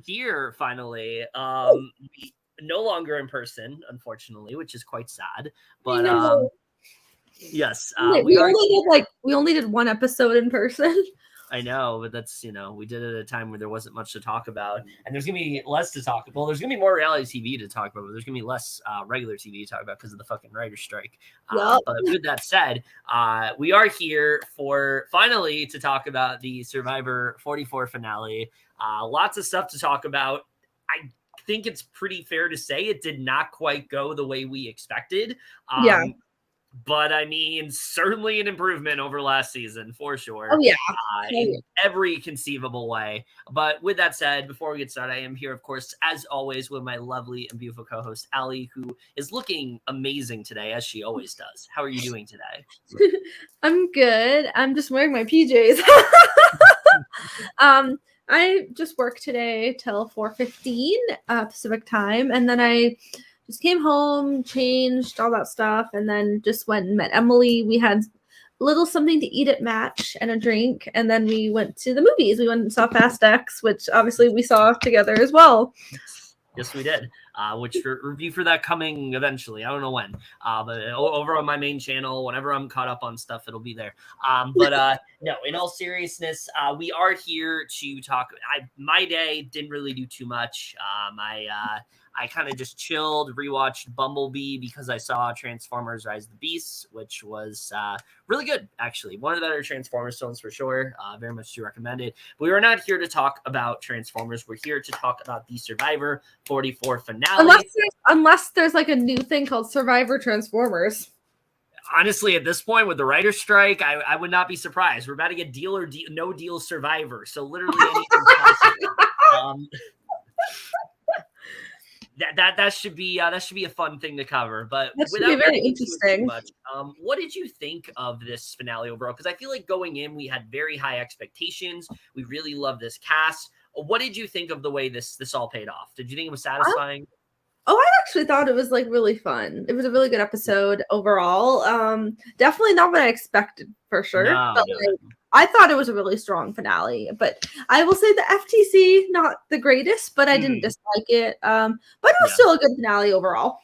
here finally. No longer in person, unfortunately, which is quite sad. But yes, we only did one episode in person. I know, but that's, we did it at a time where there wasn't much to talk about, and there's gonna be less to talk about. Well, there's gonna be more reality TV to talk about, but there's gonna be less regular TV to talk about because of the fucking writer's strike. Yep. But with that said, we are here for finally to talk about the Survivor 44 finale. Lots of stuff to talk about. I think it's pretty fair to say it did not quite go the way we expected. Yeah. But I mean, certainly an improvement over last season for sure. Oh yeah. In every conceivable way. But with that said, before we get started, I am here, of course, as always, with my lovely and beautiful co-host Aly, who is looking amazing today, as she always does. How are you doing today? I'm good. I'm just wearing my PJs. I just worked today till 4:15 Pacific time, and then I just came home, changed all that stuff, and then just went and met Emily. We had a little something to eat at Match and a drink, and then we went to the movies. We went and saw Fast X, which obviously we saw together as well. Yes, we did. Which review for that coming eventually. I don't know when. But over on my main channel, whenever I'm caught up on stuff, it'll be there. No, in all seriousness, we are here to talk. My day didn't really do too much. I kind of just chilled, rewatched Bumblebee because I saw Transformers Rise of the Beasts, which was really good, actually. One of the better Transformers films for sure. Very much to recommend it. But we are not here to talk about Transformers. We're here to talk about the Survivor 44 finale. Unless there's like a new thing called Survivor Transformers. Honestly, at this point with the writer's strike, I would not be surprised. We're about to get Deal or No Deal Survivor. So literally anything's possible. That should be a fun thing to cover, but that should be very interesting. What did you think of this finale overall? Because I feel like going in, we had very high expectations. We really love this cast. What did you think of the way this all paid off? Did you think it was satisfying? I actually thought it was like really fun. It was a really good episode overall. Definitely not what I expected for sure. No. I thought it was a really strong finale, but I will say the FTC, not the greatest, but I didn't dislike it. But it was still a good finale overall.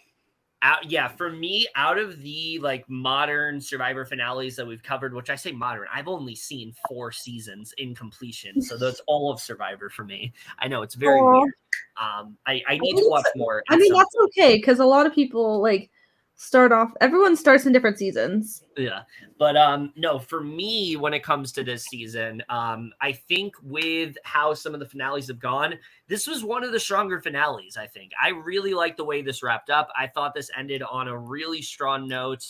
For me, out of the like modern Survivor finales that we've covered, which I say modern, I've only seen 4 seasons in completion, so that's all of Survivor for me. I know it's very weird. I need to watch more. I mean, that's okay because a lot of people like everyone starts in different seasons. Yeah. But no, for me, when it comes to this season, I think with how some of the finales have gone, this was one of the stronger finales, I think. I really like the way this wrapped up. I thought this ended on a really strong note.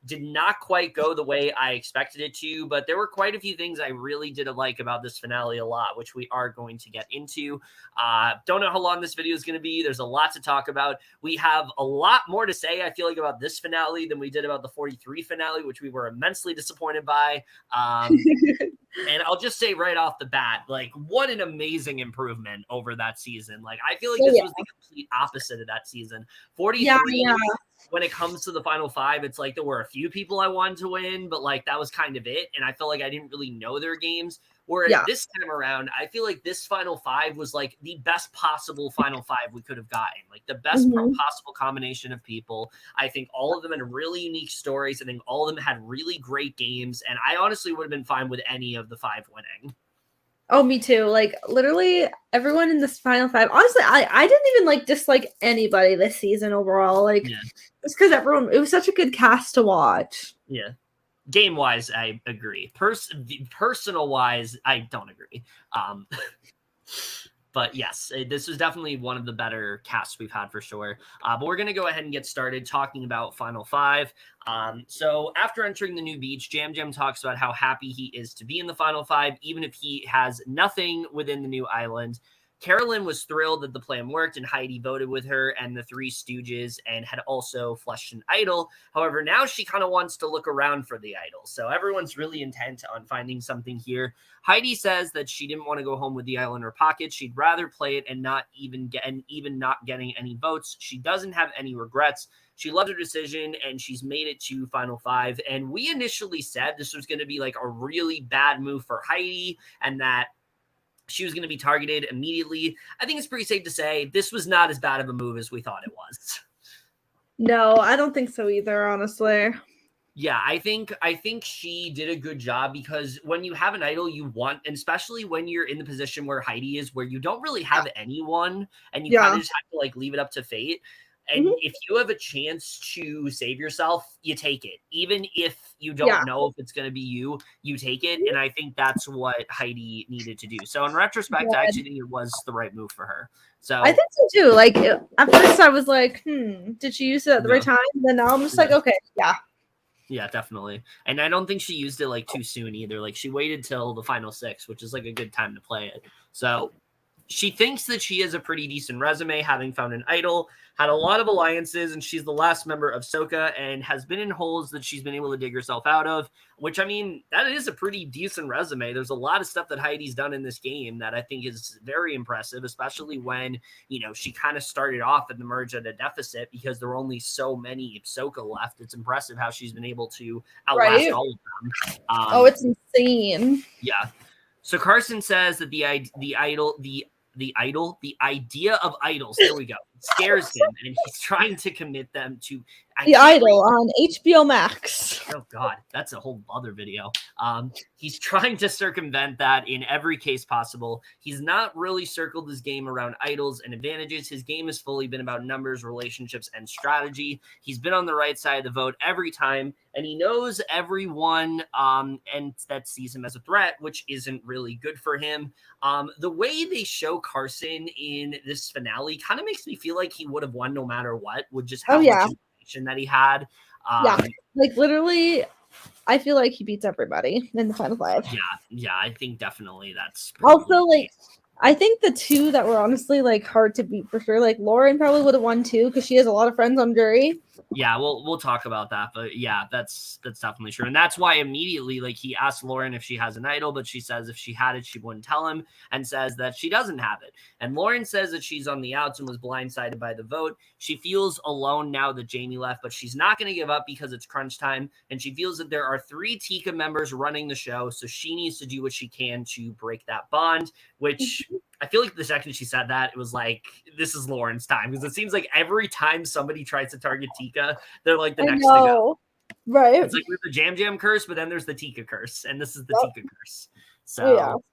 Did not quite go the way I expected it to, but there were quite a few things I really did like about this finale a lot, which we are going to get into. Don't know how long this video is going to be. There's a lot to talk about. We have a lot more to say, I feel like, about this finale than we did about the 43 finale, which we were immensely disappointed by. And I'll just say right off the bat, like, what an amazing improvement over that season. Like, I feel like this was the complete opposite of that season. 43, when it comes to the final 5, it's like there were a few people I wanted to win, but like that was kind of it. And I felt like I didn't really know their games. Whereas this time around, I feel like this final 5 was like the best possible final 5 we could have gotten. Like the best possible combination of people. I think all of them had really unique stories. I think all of them had really great games. And I honestly would have been fine with any of the 5 winning. Oh, me too. Like literally everyone in this final 5. Honestly, I didn't even like dislike anybody this season overall. Like it's because it was such a good cast to watch. Yeah. Game wise, I agree. Personal wise, I don't agree. But yes, this was definitely one of the better casts we've had for sure. But we're going to go ahead and get started talking about Final 5. So after entering the new beach, Jam Jam talks about how happy he is to be in the Final 5, even if he has nothing within the new island. Carolyn was thrilled that the plan worked, and Heidi voted with her and the 3 Stooges and had also fleshed an idol. However, now she kind of wants to look around for the idol. So everyone's really intent on finding something here. Heidi says that she didn't want to go home with the idol in her pocket. She'd rather play it and not even getting any votes. She doesn't have any regrets. She loved her decision, and she's made it to Final 5. And we initially said this was going to be like a really bad move for Heidi, and that she was going to be targeted immediately. I think it's pretty safe to say this was not as bad of a move as we thought it was. No, I don't think so either, honestly. Yeah, I think she did a good job, because when you have an idol, you want, and especially when you're in the position where Heidi is, where you don't really have anyone and you kind of just have to like leave it up to fate. And if you have a chance to save yourself, you take it. Even if you don't know if it's going to be you, you take it. And I think that's what Heidi needed to do. So in retrospect, I actually think it was the right move for her. So I think so too. Like at first I was like, did she use it at the right time? And then now I'm just like, okay, yeah. Yeah, definitely. And I don't think she used it like too soon either. Like she waited till the final 6, which is like a good time to play it. So she thinks that she has a pretty decent resume, having found an idol, had a lot of alliances, and she's the last member of Soka and has been in holes that she's been able to dig herself out of, which, I mean, that is a pretty decent resume. There's a lot of stuff that Heidi's done in this game that I think is very impressive, especially when, you know, she kind of started off in the merge at a deficit because there were only so many Soka left. It's impressive how she's been able to outlast all of them. It's insane. Yeah. So Carson says that the idea of idols, there we go, scares him, and he's trying to commit them to The Idol on HBO Max. Oh God, that's a whole other video. He's trying to circumvent that in every case possible. He's not really circled his game around idols and advantages. His game has fully been about numbers, relationships, and strategy. He's been on the right side of the vote every time, and he knows everyone and that sees him as a threat, which isn't really good for him. The way they show Carson in this finale kind of makes me feel like he would have won no matter what, with just how much that he had. Like literally, I feel like he beats everybody in the final 5. Yeah, I think definitely that's also like I think the two that were honestly like hard to beat for sure. Like Lauren probably would have won too because she has a lot of friends on jury. Yeah, we'll talk about that, but yeah, that's definitely true, and that's why immediately like he asked Lauren if she has an idol, but she says if she had it, she wouldn't tell him, and says that she doesn't have it. And Lauren says that she's on the outs and was blindsided by the vote. She feels alone now that Jamie left, but she's not going to give up because it's crunch time, and she feels that there are 3 Tika members running the show, so she needs to do what she can to break that bond, which I feel like the second she said that, it was like, this is Lauren's time. Because it seems like every time somebody tries to target Tika, they're like the next to go. Right. It's like with the Jam Jam curse, but then there's the Tika curse. And this is the Tika curse. So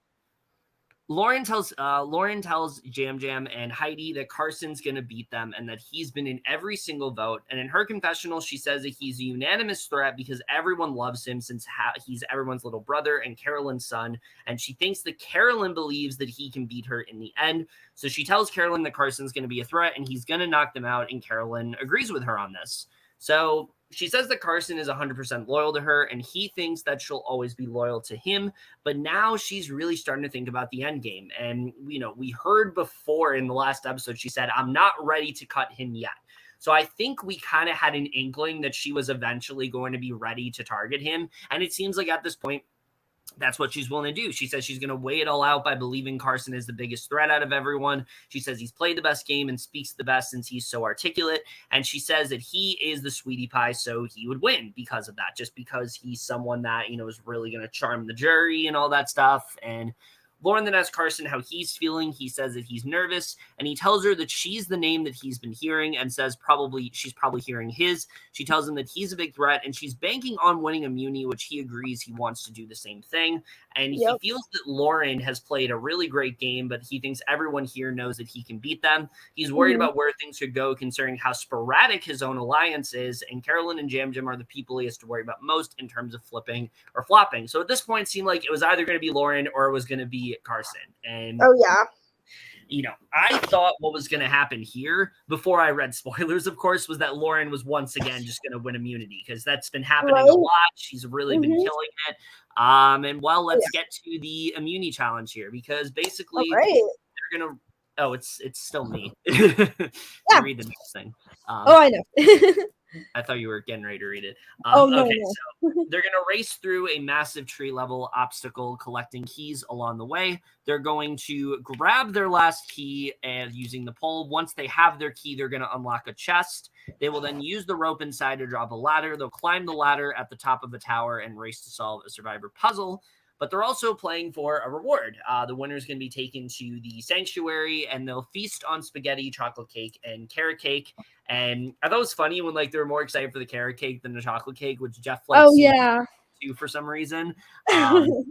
Lauren tells Jam Jam and Heidi that Carson's going to beat them and that he's been in every single vote. And in her confessional, she says that he's a unanimous threat because everyone loves him since he's everyone's little brother and Carolyn's son. And she thinks that Carolyn believes that he can beat her in the end. So she tells Carolyn that Carson's going to be a threat and he's going to knock them out. And Carolyn agrees with her on this. So she says that Carson is 100% loyal to her, and he thinks that she'll always be loyal to him. But now she's really starting to think about the end game. And, you know, we heard before in the last episode, she said, I'm not ready to cut him yet. So I think we kind of had an inkling that she was eventually going to be ready to target him. And it seems like at this point, that's what she's willing to do. She says she's going to weigh it all out by believing Carson is the biggest threat out of everyone. She says he's played the best game and speaks the best since he's so articulate. And she says that he is the sweetie pie, so he would win because of that, just because he's someone that, you know, is really going to charm the jury and all that stuff. And Lauren then asks Carson how he's feeling. He says that he's nervous, and he tells her that she's the name that he's been hearing and says she's probably hearing his. She tells him that he's a big threat, and she's banking on winning immunity, which he agrees he wants to do the same thing. And he feels that Lauren has played a really great game, but he thinks everyone here knows that he can beat them. He's worried about where things could go, considering how sporadic his own alliance is, and Carolyn and Jam Jam are the people he has to worry about most in terms of flipping or flopping. So at this point, it seemed like it was either going to be Lauren or it was going to be Carson. And you know, I thought what was going to happen here before I read spoilers, of course, was that Lauren was once again just going to win immunity because that's been happening a lot. She's really been killing it. And well, let's get to the immunity challenge here because basically they're going to. Oh, it's still me. To read the next thing. I know. I thought you were getting ready to read it. No. So they're going to race through a massive tree level obstacle, collecting keys along the way. They're going to grab their last key and using the pole. Once they have their key, they're going to unlock a chest. They will then use the rope inside to drop a ladder. They'll climb the ladder at the top of the tower and race to solve a survivor puzzle. but they're also playing for a reward. The winner is going to be taken to the sanctuary, and they'll feast on spaghetti, chocolate cake, and carrot cake. And I thought it was funny when like they were more excited for the carrot cake than the chocolate cake, which Jeff like seemed to for some reason. It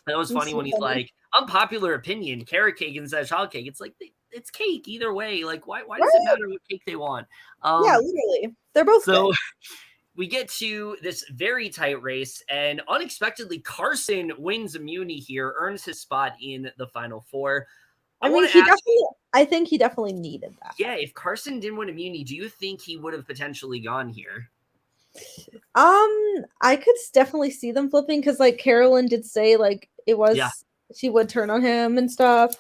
was funny when he's like, unpopular opinion, carrot cake instead of chocolate cake. It's like it's cake either way. Like why does it matter what cake they want? Yeah, literally, they're both so. Good. We get to this very tight race, and unexpectedly, Carson wins immunity here, earns his spot in the Final Four. I think he definitely needed that. Yeah, if Carson didn't win immunity, do you think he would have potentially gone here? I could definitely see them flipping because, like, Carolyn did say, like, it was she would turn on him and stuff.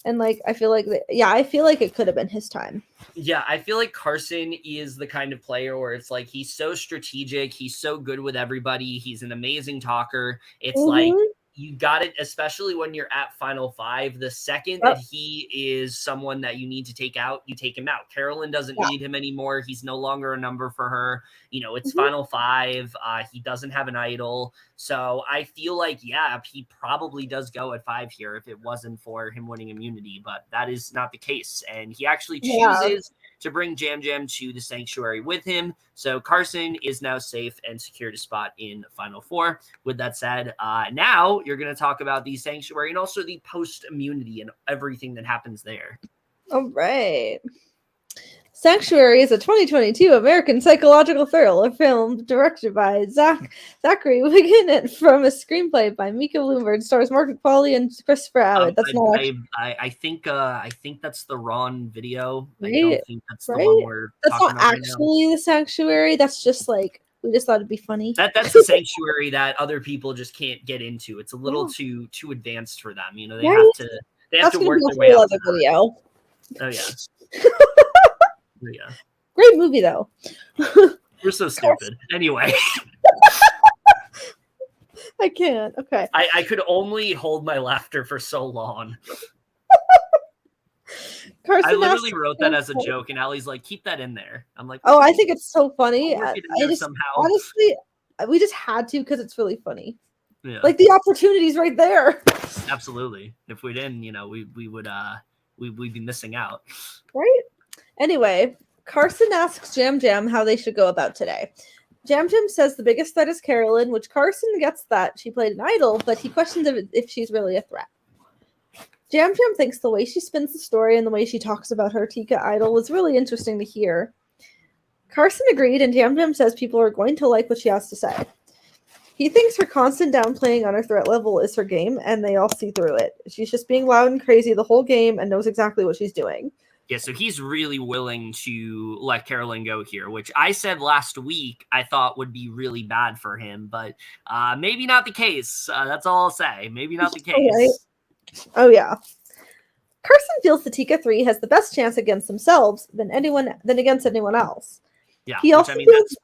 And, like, I feel like it could have been his time. Yeah, I feel like Carson is the kind of player where it's like he's so strategic. He's so good with everybody. He's an amazing talker. It's like you got it, especially when you're at Final Five. The second that he is someone that you need to take out, you take him out. Carolyn doesn't need him anymore. He's no longer a number for her. You know, it's Final Five. He doesn't have an idol. So I feel like, he probably does go at 5 here if it wasn't for him winning immunity, but that is not the case. And he actually chooses to bring Jam Jam to the sanctuary with him. So Carson is now safe and secured a spot in Final Four. With that said, now you're going to talk about the sanctuary and also the post immunity and everything that happens there. All right. Sanctuary is a 2022 American psychological thriller film directed by Zachary Wiggin from a screenplay by Mika Bloomberg, stars Margaret Qualley and Christopher Abbott. That's I think that's the Ron video. Right? I don't think that's the one we're That's talking not about actually right now. The Sanctuary. That's just like we just thought it'd be funny. That's the sanctuary that other people just can't get into. It's a little too advanced for them. You know, they have to work their way up. Video. Oh yeah. Yeah. Great movie though. We're so stupid. Anyway. I can't. Okay. I could only hold my laughter for so long. Carson I literally wrote that as a joke, and Allie's like, keep that in there. I'm like, oh, I think it's so funny. Somehow. Honestly, we just had to because it's really funny. Yeah. Like the opportunity's right there. Absolutely. If we didn't, we'd be missing out. Right? Anyway, Carson asks Jam Jam how they should go about today. Jam Jam says the biggest threat is Carolyn, which Carson gets that she played an idol, but he questions if she's really a threat. Jam Jam thinks the way she spins the story and the way she talks about her Tika idol was really interesting to hear. Carson agreed, and Jam Jam says people are going to like what she has to say. He thinks her constant downplaying on her threat level is her game, and they all see through it. She's just being loud and crazy the whole game and knows exactly what she's doing. Yeah, so he's really willing to let Carolyn go here, which I said last week I thought would be really bad for him, but maybe not the case. That's all I'll say. Maybe not the case. Right. Oh, yeah. Carson feels the Tika 3 has the best chance against themselves than against anyone else. Yeah, he also feels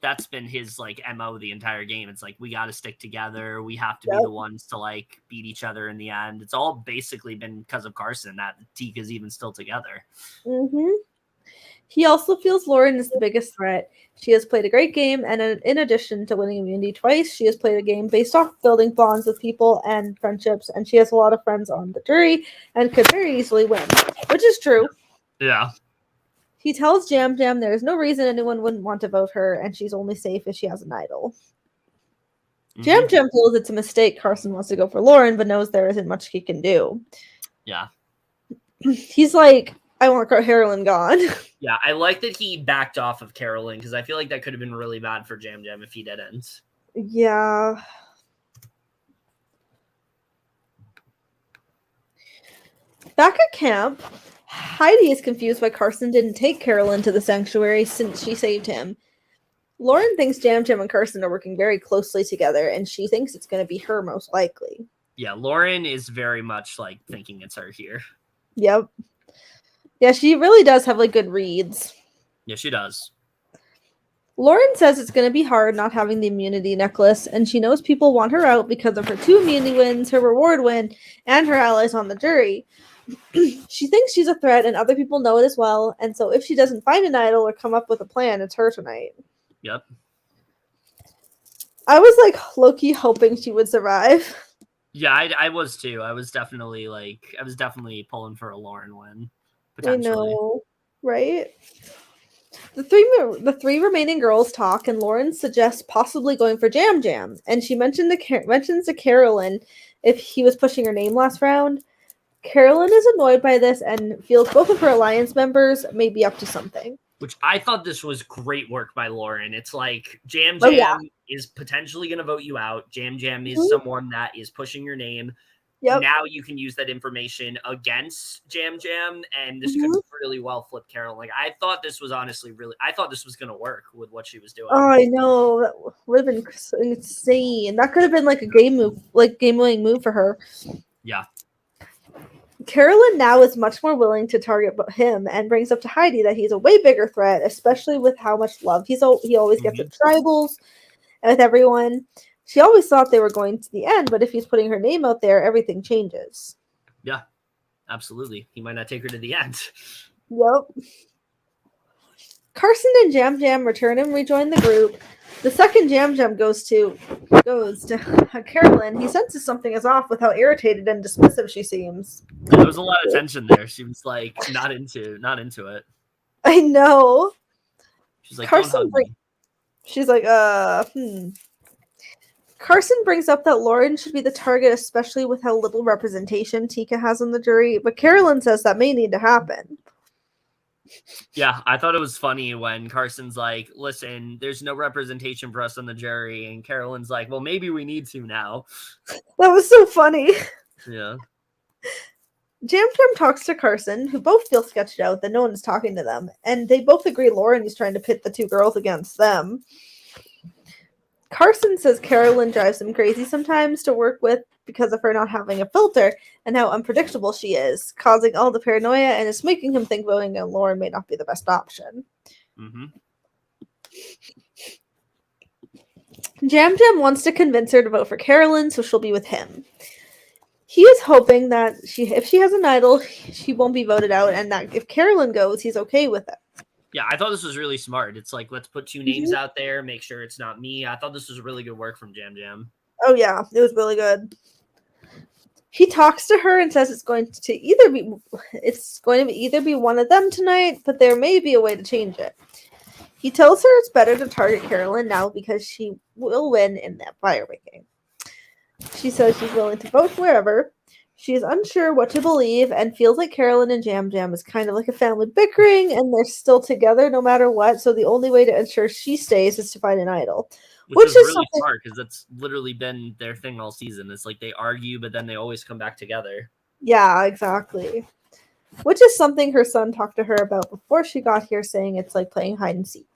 that's been his like MO the entire game. It's like we got to stick together. We have to be the ones to like beat each other in the end. It's all basically been because of Carson that Tika's even still together. Mm-hmm. He also feels Lauren is the biggest threat. She has played a great game, and in addition to winning immunity twice, she has played a game based off building bonds with people and friendships, and she has a lot of friends on the jury and could very easily win, which is true. Yeah. He tells Jam Jam there is no reason anyone wouldn't want to vote her, and she's only safe if she has an idol. Mm-hmm. Jam Jam feels it's a mistake Carson wants to go for Lauren, but knows there isn't much he can do. Yeah. He's like, I want Carolyn gone. Yeah, I like that he backed off of Carolyn, because I feel like that could have been really bad for Jam Jam if he didn't. Yeah. Back at camp, Heidi is confused why Carson didn't take Carolyn to the sanctuary since she saved him. Lauren thinks Jam Jam and Carson are working very closely together, and she thinks it's going to be her most likely. Yeah, Lauren is very much like thinking it's her here. Yep. Yeah, she really does have like good reads. Yeah, she does. Lauren says it's going to be hard not having the immunity necklace, and she knows people want her out because of her 2 immunity wins, her reward win, and her allies on the jury. She thinks she's a threat, and other people know it as well, and so if she doesn't find an idol or come up with a plan, it's her tonight. Yep. I was like low-key hoping she would survive. Yeah, I was too. I was definitely pulling for a Lauren win, I potentially. know, right? The three remaining girls talk, and Lauren suggests possibly going for Jam Jam, and she mentions to Carolyn if he was pushing her name last round. Carolyn is annoyed by this and feels both of her alliance members may be up to something. Which I thought this was great work by Lauren. It's like Jam Oh yeah. Jam is potentially going to vote you out. Jam Jam is Mhm. someone that is pushing your name. Yep. Now you can use that information against Jam Jam, and this could Mhm. really well flip Carol. Like I thought this was honestly I thought this was going to work with what she was doing. Oh, I know. That would have been insane. That could have been like a game move, like game winning move for her. Yeah. Carolyn now is much more willing to target him and brings up to Heidi that he's a way bigger threat, especially with how much love he always gets at tribals and with everyone. She always thought they were going to the end, but if he's putting her name out there, everything changes. Yeah, absolutely. He might not take her to the end. Yep. Carson and Jam Jam return and rejoin the group. The second Jam Jam goes to Carolyn. He senses something is off with how irritated and dismissive she seems. Yeah, there was a lot of tension there. She was like not into it. I know. She's like, Carson don't hug me. She's like, Carson brings up that Lauren should be the target, especially with how little representation Tika has on the jury, but Carolyn says that may need to happen. Yeah, I thought it was funny when Carson's like, listen, there's no representation for us on the jury. And Carolyn's like, well, maybe we need to now. That was so funny. Yeah. Jam Jam talks to Carson, who both feel sketched out that no one is talking to them, and they both agree Lauren is trying to pit the two girls against them. Carson says Carolyn drives him crazy sometimes to work with because of her not having a filter and how unpredictable she is, causing all the paranoia, and it's making him think voting on Lauren may not be the best option. Mm-hmm. Jam Jam wants to convince her to vote for Carolyn so she'll be with him. He is hoping that if she has an idol, she won't be voted out, and that if Carolyn goes, he's okay with it. Yeah, I thought this was really smart. It's like, let's put two names out there, make sure it's not me. I thought this was really good work from Jam Jam. Oh yeah, it was really good. He talks to her and says it's going to either be one of them tonight, but there may be a way to change it. He tells her it's better to target Carolyn now because she will win in that fire making. She says she's willing to vote wherever. She is unsure what to believe and feels like Carolyn and Jam Jam is kind of like a family bickering and they're still together no matter what, so the only way to ensure she stays is to find an idol. Which is really smart because that's literally been their thing all season. It's like they argue, but then they always come back together. Yeah, exactly. Which is something her son talked to her about before she got here, saying it's like playing hide and seek.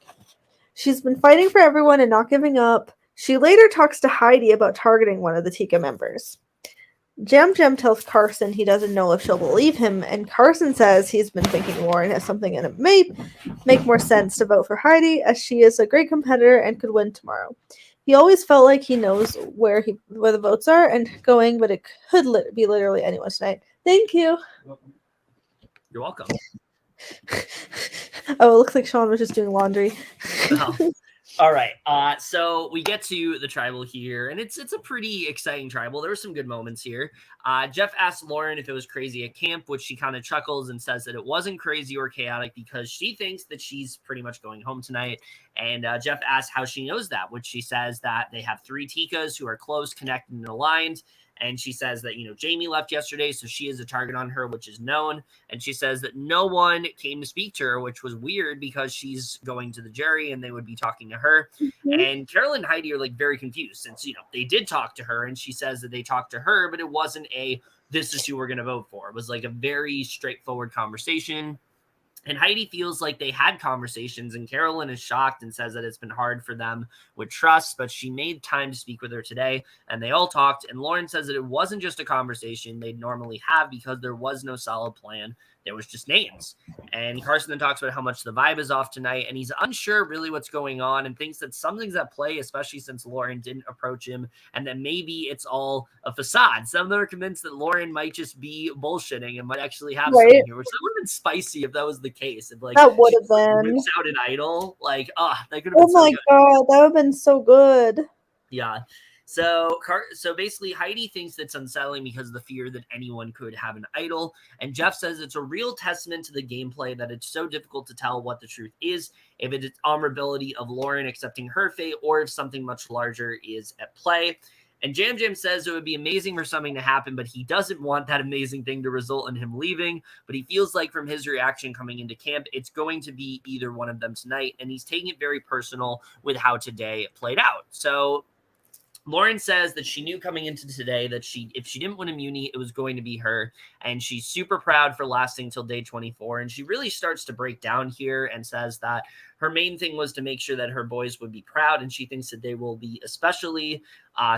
She's been fighting for everyone and not giving up. She later talks to Heidi about targeting one of the Tika members. Jam Jam tells Carson he doesn't know if she'll believe him, and Carson says he's been thinking Lauren has something and it may make more sense to vote for Heidi as she is a great competitor and could win tomorrow. He always felt like he knows where the votes are and going, but it could be literally anyone tonight. Thank you. You're welcome. Oh, it looks like Sean was just doing laundry. Oh. All right. So we get to the tribal here, and it's a pretty exciting tribal. There were some good moments here. Jeff asked Lauren if it was crazy at camp, which she kind of chuckles and says that it wasn't crazy or chaotic because she thinks that she's pretty much going home tonight. And Jeff asks how she knows that, which she says that they have 3 Tikas who are close, connected, and aligned. And she says that, Jamie left yesterday, so she is a target on her, which is known. And she says that no one came to speak to her, which was weird because she's going to the jury and they would be talking to her. Mm-hmm. And Carol and Heidi are like very confused since, they did talk to her and she says that they talked to her, but it wasn't this is who we're going to vote for. It was like a very straightforward conversation. And Heidi feels like they had conversations, and Carolyn is shocked and says that it's been hard for them with trust, but she made time to speak with her today, and they all talked. And Lauren says that it wasn't just a conversation they'd normally have because there was no solid plan. There was just names. And Carson then talks about how much the vibe is off tonight, and he's unsure really what's going on and thinks that something's at play, especially since Lauren didn't approach him, and that maybe it's all a facade. Some of them are convinced that Lauren might just be bullshitting and might actually have something here, which that would have been spicy if that was the case. If that would have been whips out an idol, that could have been. Oh my god, that would have been so good. Yeah. So basically, Heidi thinks that's unsettling because of the fear that anyone could have an idol. And Jeff says it's a real testament to the gameplay that it's so difficult to tell what the truth is, if it's vulnerability of Lauren accepting her fate or if something much larger is at play. And Jam Jam says it would be amazing for something to happen, but he doesn't want that amazing thing to result in him leaving. But he feels like from his reaction coming into camp, it's going to be either one of them tonight. And he's taking it very personal with how today played out. So Lauren says that she knew coming into today that if she didn't win immunity, it was going to be her. And she's super proud for lasting till day 24. And she really starts to break down here and says that her main thing was to make sure that her boys would be proud. And she thinks that they will be, especially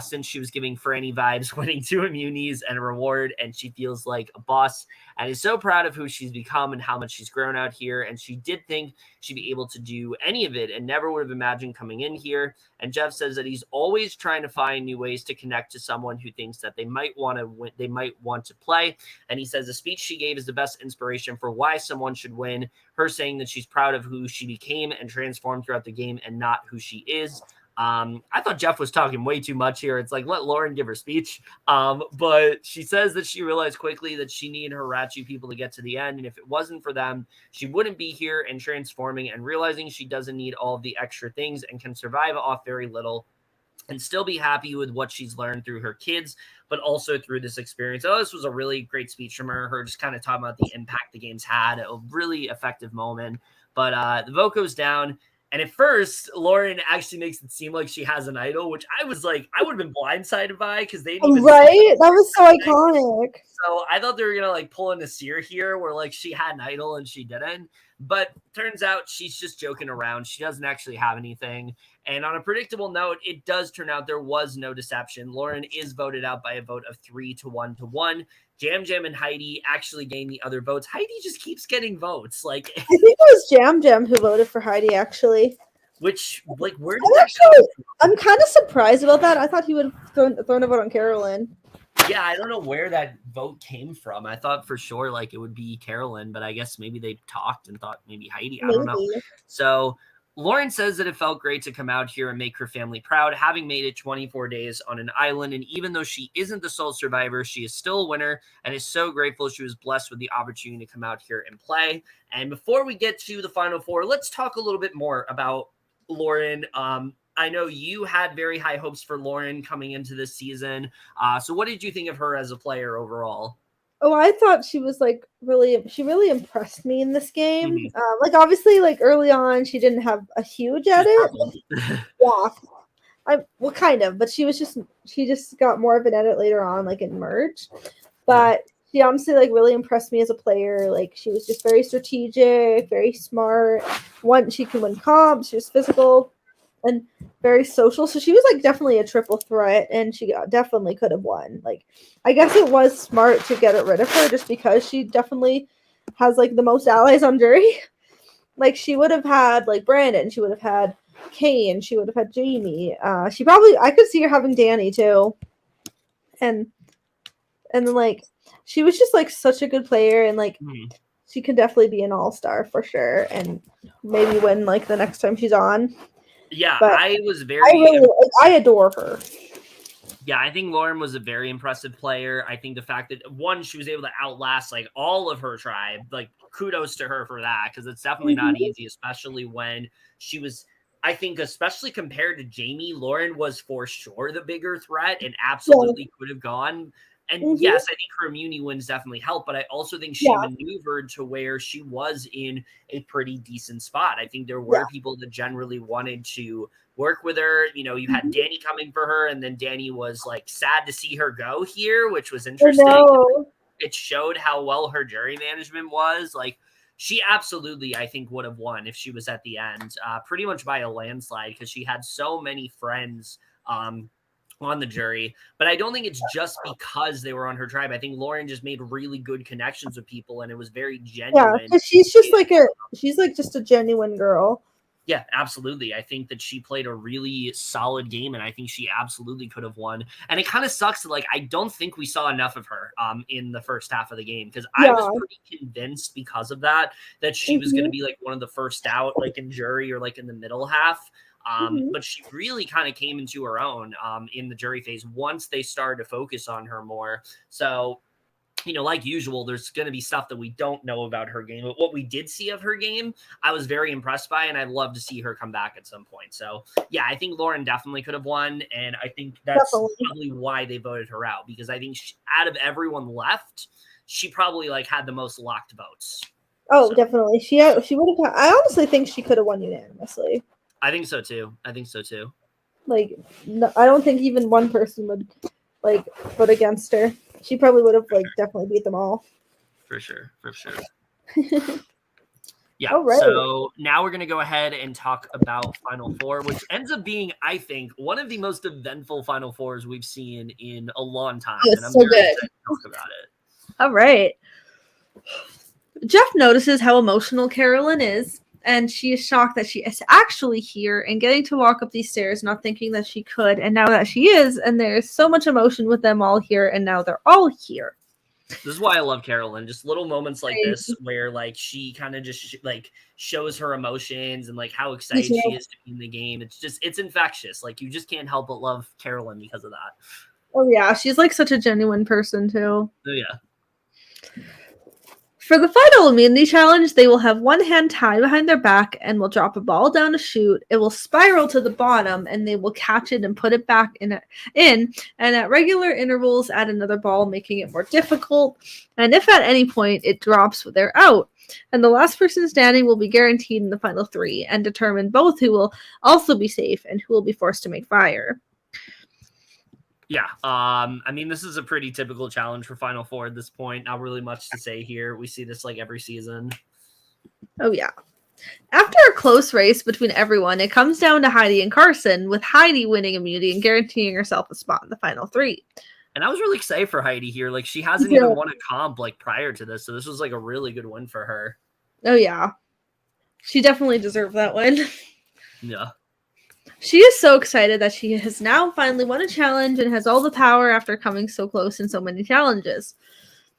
since she was giving Franny vibes, winning 2 immunities and a reward. And she feels like a boss and is so proud of who she's become and how much she's grown out here. And she did think she'd be able to do any of it and never would have imagined coming in here. And Jeff says that he's always trying to find new ways to connect to someone who thinks that they might want to win, they might want to play. And he says the speech she gave is the best inspiration for why someone should win. Her saying that she's proud of who she became and transformed throughout the game and not who she is. I thought Jeff was talking way too much here. It's like, let Lauren give her speech. But she says that she realized quickly that she needed her Ratchet people to get to the end. And if it wasn't for them, she wouldn't be here and transforming and realizing she doesn't need all of the extra things and can survive off very little and still be happy with what she's learned through her kids, but also through this experience. Oh, this was a really great speech from her just kind of talking about the impact the game's had, a really effective moment. But the vote goes down. And at first, Lauren actually makes it seem like she has an idol, which I was like, I would have been blindsided by because they didn't even right. That was so iconic. So I thought they were gonna like pull in a Seer here, where like she had an idol and she didn't. But turns out she's just joking around. She doesn't actually have anything. And on a predictable note, it does turn out there was no deception. Lauren is voted out by a vote of 3-1-1. Jam Jam and Heidi actually gain the other votes. Heidi just keeps getting votes. Like I think it was Jam Jam who voted for Heidi, actually. Which, like, where did that come from? I'm kind of surprised about that. I thought he would have thrown a vote on Carolyn. Yeah, I don't know where that vote came from. I thought for sure like it would be Carolyn, but I guess maybe they talked and thought maybe Heidi. I don't know. So Lauren says that it felt great to come out here and make her family proud, having made it 24 days on an island. And even though she isn't the sole survivor, she is still a winner and is so grateful she was blessed with the opportunity to come out here and play. And before we get to the Final Four, let's talk a little bit more about Lauren. I know you had very high hopes for Lauren coming into this season. So what did you think of her as a player overall? Oh, I thought she was like she really impressed me in this game. Mm-hmm. Like obviously, like early on, she didn't have a huge edit. Yeah, well, kind of, but she just got more of an edit later on, like in Merge. But she honestly like really impressed me as a player. Like she was just very strategic, very smart. She could win comps. She was physical and very social. So she was like definitely a triple threat, and she definitely could have won. Like I guess it was smart to get rid of her just because she definitely has like the most allies on jury. Like she would have had like Brandon, she would have had Kane, she would have had Jamie. I could see her having Danny too. And then like she was just like such a good player, and like she could definitely be an all-star for sure, and maybe win like the next time she's on. Yeah, but I adore her. Yeah, I think Lauren was a very impressive player. I think the fact that one, she was able to outlast like all of her tribe, like kudos to her for that, because it's definitely not easy, especially when she was, I think, especially compared to Jamie, Lauren was for sure the bigger threat and absolutely could have gone. And yes, I think her immunity wins definitely helped, but I also think she maneuvered to where she was in a pretty decent spot. I think there were people that generally wanted to work with her. You know, you had Danny coming for her, and then Danny was like sad to see her go here, which was interesting. It showed how well her jury management was. Like, she absolutely, I think, would have won if she was at the end, pretty much by a landslide, because she had so many friends on the jury. But I don't think it's just because they were on her tribe. I think Lauren just made really good connections with people, and it was very genuine. Yeah, because she's just a genuine girl. Yeah, absolutely. I think that she played a really solid game, and I think she absolutely could have won. And it kind of sucks that, like, I don't think we saw enough of her in the first half of the game, because I was pretty convinced because of that she was going to be like one of the first out, like in jury or like in the middle half. But she really kind of came into her own in the jury phase once they started to focus on her more. So, like usual, there's going to be stuff that we don't know about her game. But what we did see of her game, I was very impressed by, and I'd love to see her come back at some point. So, yeah, I think Lauren definitely could have won, and I think that's probably why they voted her out, because I think out of everyone left, she probably had the most locked votes. Oh, so. Definitely. She would have. I honestly think she could have won unanimously. I think so too. No, I don't think even one person would vote against her. She probably would have definitely beat them all. For sure. Yeah. Right. So now we're gonna go ahead and talk about Final Four, which ends up being, I think, one of the most eventful Final Fours we've seen in a long time. Oh, and I'm very excited to talk about it. All right. Jeff notices how emotional Carolyn is, and she is shocked that she is actually here and getting to walk up these stairs, not thinking that she could. And now that she is, and there's so much emotion with them all here, and now they're all here. This is why I love Carolyn. Just little moments like this where she kind of just shows her emotions and how excited she is to be in the game. It's infectious. You just can't help but love Carolyn because of that. Oh yeah, she's such a genuine person too. Oh yeah. For the final immunity challenge, they will have one hand tied behind their back and will drop a ball down a chute. It will spiral to the bottom, and they will catch it and put it back in, and at regular intervals add another ball, making it more difficult. And if at any point it drops, they're out. And the last person standing will be guaranteed in the final three and determine both who will also be safe and who will be forced to make fire. Yeah, this is a pretty typical challenge for Final Four at this point. Not really much to say here. We see this every season. Oh, yeah. After a close race between everyone, it comes down to Heidi and Carson, with Heidi winning immunity and guaranteeing herself a spot in the final three. And I was really excited for Heidi here. She hasn't even won a comp prior to this, so this was a really good win for her. Oh, yeah. She definitely deserved that win. Yeah. She is so excited that she has now finally won a challenge and has all the power after coming so close in so many challenges.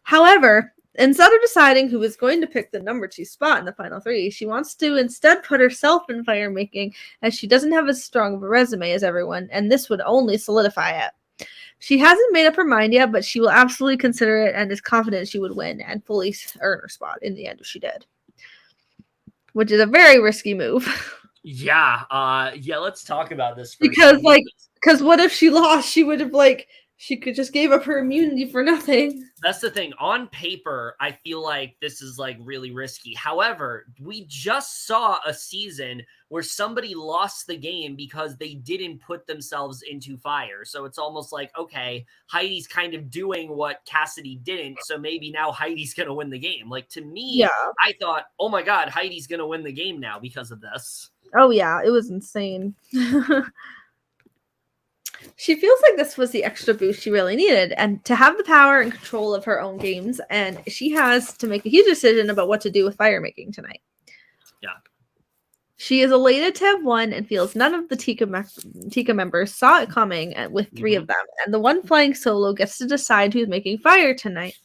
However, instead of deciding who is going to pick the number 2 spot in the final three, she wants to instead put herself in fire making, as she doesn't have as strong of a resume as everyone, and this would only solidify it. She hasn't made up her mind yet, but she will absolutely consider it and is confident she would win and fully earn her spot in the end if she did. Which is a very risky move. Yeah, let's talk about this. Because what if she lost? She would have she could just gave up her immunity for nothing. That's the thing. On paper, I feel like this is really risky. However, we just saw a season where somebody lost the game because they didn't put themselves into fire. So it's almost okay, Heidi's kind of doing what Cassidy didn't. So maybe now Heidi's going to win the game. To me, yeah. I thought, oh my God, Heidi's going to win the game now because of this. Oh yeah, it was insane. She feels like this was the extra boost she really needed, and to have the power and control of her own games, and she has to make a huge decision about what to do with fire making tonight. Yeah. She is elated to have won and feels none of the Tika members saw it coming with 3 of them, and the one flying solo gets to decide who's making fire tonight.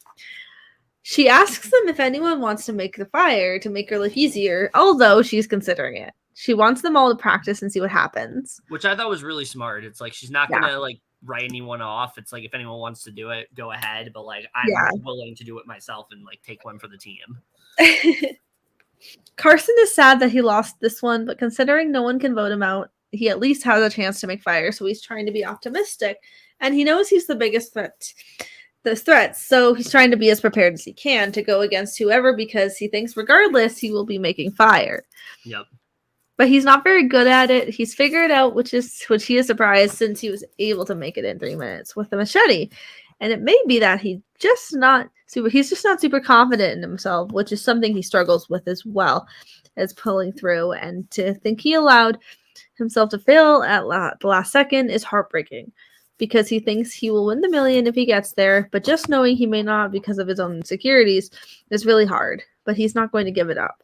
She asks them if anyone wants to make the fire to make her life easier, although she's considering it. She wants them all to practice and see what happens. Which I thought was really smart. It's she's not going to write anyone off. It's if anyone wants to do it, go ahead. But I'm willing to do it myself and take one for the team. Carson is sad that he lost this one, but considering no one can vote him out, he at least has a chance to make fire. So he's trying to be optimistic. And he knows he's the biggest threat. So he's trying to be as prepared as he can to go against whoever, because he thinks regardless, he will be making fire. Yep. But he's not very good at it. He's figured out, which he is surprised, since he was able to make it in 3 minutes with the machete. And it may be that he's just not super confident in himself, which is something he struggles with as well as pulling through. And to think he allowed himself to fail at the last second is heartbreaking, because he thinks he will win the million if he gets there, but just knowing he may not because of his own insecurities is really hard. But he's not going to give it up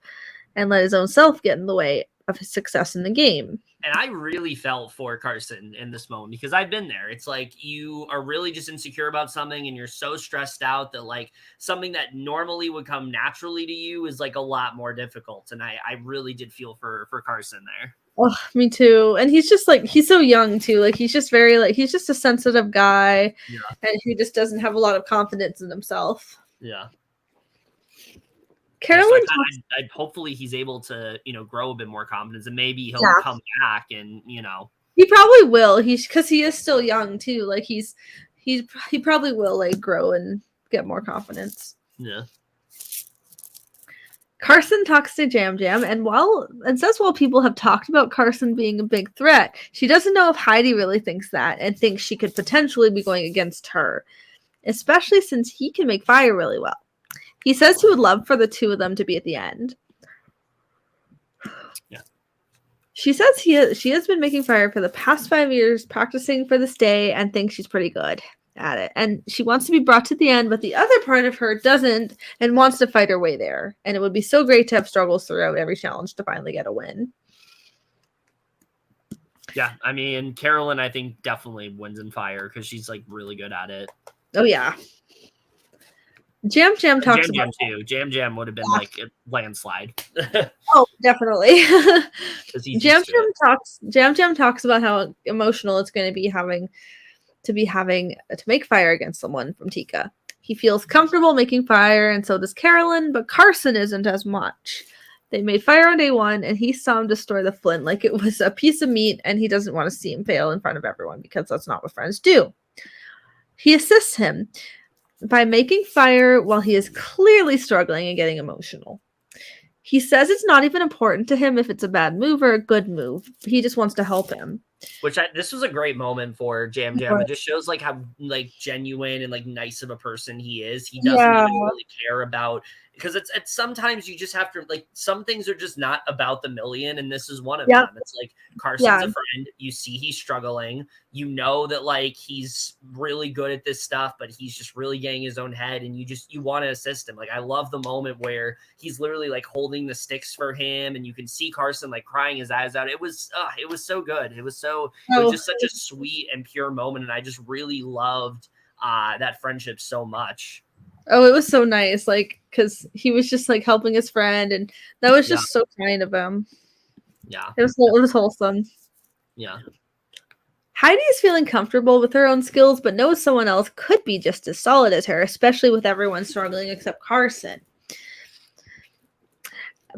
and let his own self get in the way. of his success in the game. And I really felt for Carson in this moment because I've been there. It's like you are really just insecure about something and you're so stressed out that like something that normally would come naturally to you is like a lot more difficult. And I really did feel for Carson there. Oh, me too. And he's just like, he's so young too. Like he's just very like, he's just a sensitive guy and who just doesn't have a lot of confidence in himself. Yeah. Carolyn, I'd hopefully he's able to, grow a bit more confidence and maybe he'll come back and, He probably will. Because he is still young too. Like he probably will like grow and get more confidence. Yeah. Carson talks to Jam Jam and says while people have talked about Carson being a big threat, she doesn't know if Heidi really thinks that and thinks she could potentially be going against her, especially since he can make fire really well. He says he would love for the two of them to be at the end. Yeah. She says she has been making fire for the past 5 years, practicing for this day, and thinks she's pretty good at it. And she wants to be brought to the end, but the other part of her doesn't and wants to fight her way there. And it would be so great to have struggles throughout every challenge to finally get a win. Yeah, I mean, Carolyn, I think, definitely wins in fire because she's like really good at it. Oh, yeah. Jam Jam talks about too. Jam Jam would have been like a landslide. Oh, definitely. Jam Jam talks about how emotional it's going to be having to make fire against someone from Tika. He feels comfortable making fire, and so does Carolyn, but Carson isn't as much. They made fire on day 1, and he saw him destroy the flint like it was a piece of meat, and he doesn't want to see him fail in front of everyone because that's not what friends do. He assists him by making fire while he is clearly struggling and getting emotional. He says it's not even important to him if it's a bad move or a good move. He just wants to help him. This was a great moment for Jam Jam. It just shows like how like genuine and like nice of a person he is. He doesn't even really care about, because it's sometimes you just have to, like, some things are just not about the million, and this is one of them. It's like Carson's a friend. You see he's struggling. You know that like he's really good at this stuff, but he's just really getting his own head, and you want to assist him. Like, I love the moment where he's literally like holding the sticks for him, and you can see Carson like crying his eyes out. It was so good. It was just such a sweet and pure moment, and I just really loved that friendship so much. Oh, it was so nice, like, because he was just like helping his friend, and that was just so kind of him. Yeah, it was wholesome. Yeah. Heidi is feeling comfortable with her own skills, but knows someone else could be just as solid as her, especially with everyone struggling except Carson.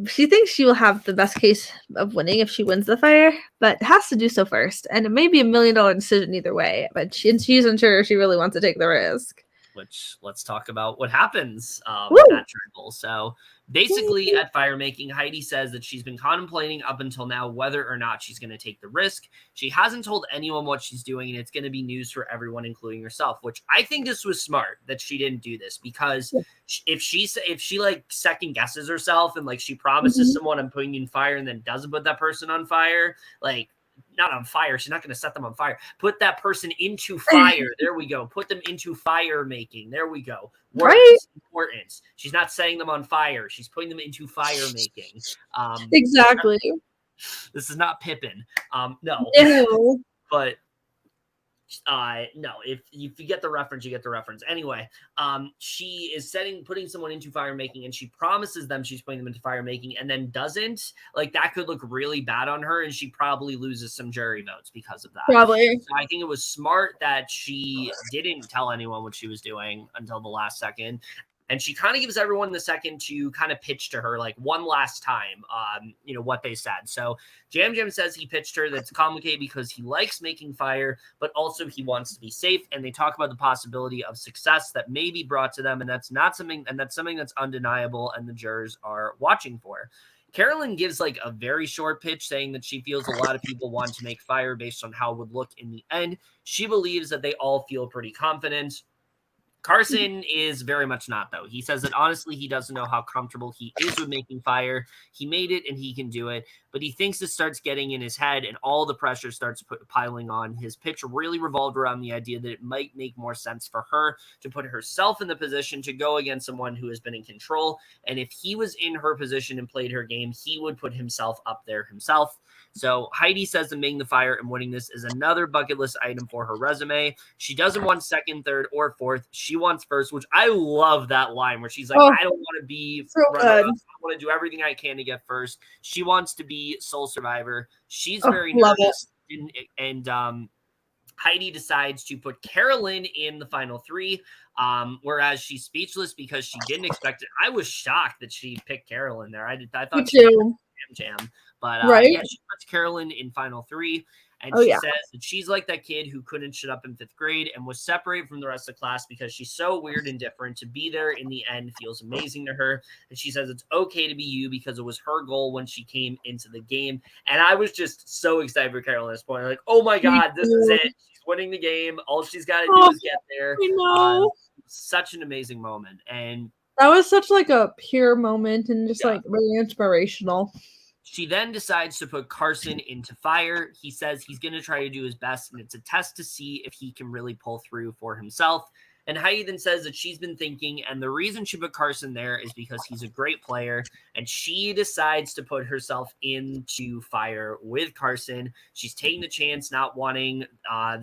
She thinks she will have the best case of winning if she wins the fire, but has to do so first, and it may be $1 million decision either way, but she's unsure she really wants to take the risk. Which, let's talk about what happens with that triple. So basically at fire making, Heidi says that she's been contemplating up until now whether or not she's going to take the risk. She hasn't told anyone what she's doing, and it's going to be news for everyone, including herself, which I think this was smart that she didn't do this, because if she like second guesses herself and like she promises someone I'm putting you in fire and then doesn't put that person on fire, like, not on fire. She's not going to set them on fire. Put that person into fire. There we go. Put them into fire making. There we go. Words, importance. She's not setting them on fire. She's putting them into fire making. Exactly. This is not Pippin. No. Ew. But no, if you get the reference, you get the reference. Anyway, she is putting someone into fire making, and she promises them she's putting them into fire making, and then doesn't. Like, that could look really bad on her, and she probably loses some jury votes because of that. Probably. So I think it was smart that she didn't tell anyone what she was doing until the last second. And she kind of gives everyone the second to kind of pitch to her, like, one last time, what they said. So Jam Jam says he pitched her that's complicated because he likes making fire, but also he wants to be safe. And they talk about the possibility of success that may be brought to them. And that's something that's undeniable, and the jurors are watching for. Carolyn gives like a very short pitch saying that she feels a lot of people want to make fire based on how it would look in the end. She believes that they all feel pretty confident. Carson is very much not, though. He says that honestly, he doesn't know how comfortable he is with making fire. He made it and he can do it, but he thinks it starts getting in his head and all the pressure starts piling on. His pitch really revolved around the idea that it might make more sense for her to put herself in the position to go against someone who has been in control. And if he was in her position and played her game, he would put himself up there himself. So Heidi says that making the fire and winning this is another bucket list item for her resume. She doesn't want second, third, or fourth. She wants first, which I love that line where she's like, I don't want to be so runner-up. I want to do everything I can to get first. She wants to be sole survivor. She's very nervous. And Heidi decides to put Carolyn in the final three, whereas she's speechless because she didn't expect it. I was shocked that she picked Carolyn there. I thought she was Jam. But yeah, she puts Carolyn in final three. And she says that she's like that kid who couldn't shut up in 5th grade and was separated from the rest of the class because she's so weird and different. To be there in the end feels amazing to her. And she says it's okay to be you because it was her goal when she came into the game. And I was just so excited for Carolyn at this point. Like, oh my God, this is it. She's winning the game. All she's got to do is get there. I know. Such an amazing moment. And that was such like a pure moment and just like really inspirational. She then decides to put Carson into fire. He says he's going to try to do his best, and it's a test to see if he can really pull through for himself. And Heidi then says that she's been thinking, and the reason she put Carson there is because he's a great player, and she decides to put herself into fire with Carson. She's taking the chance, not wanting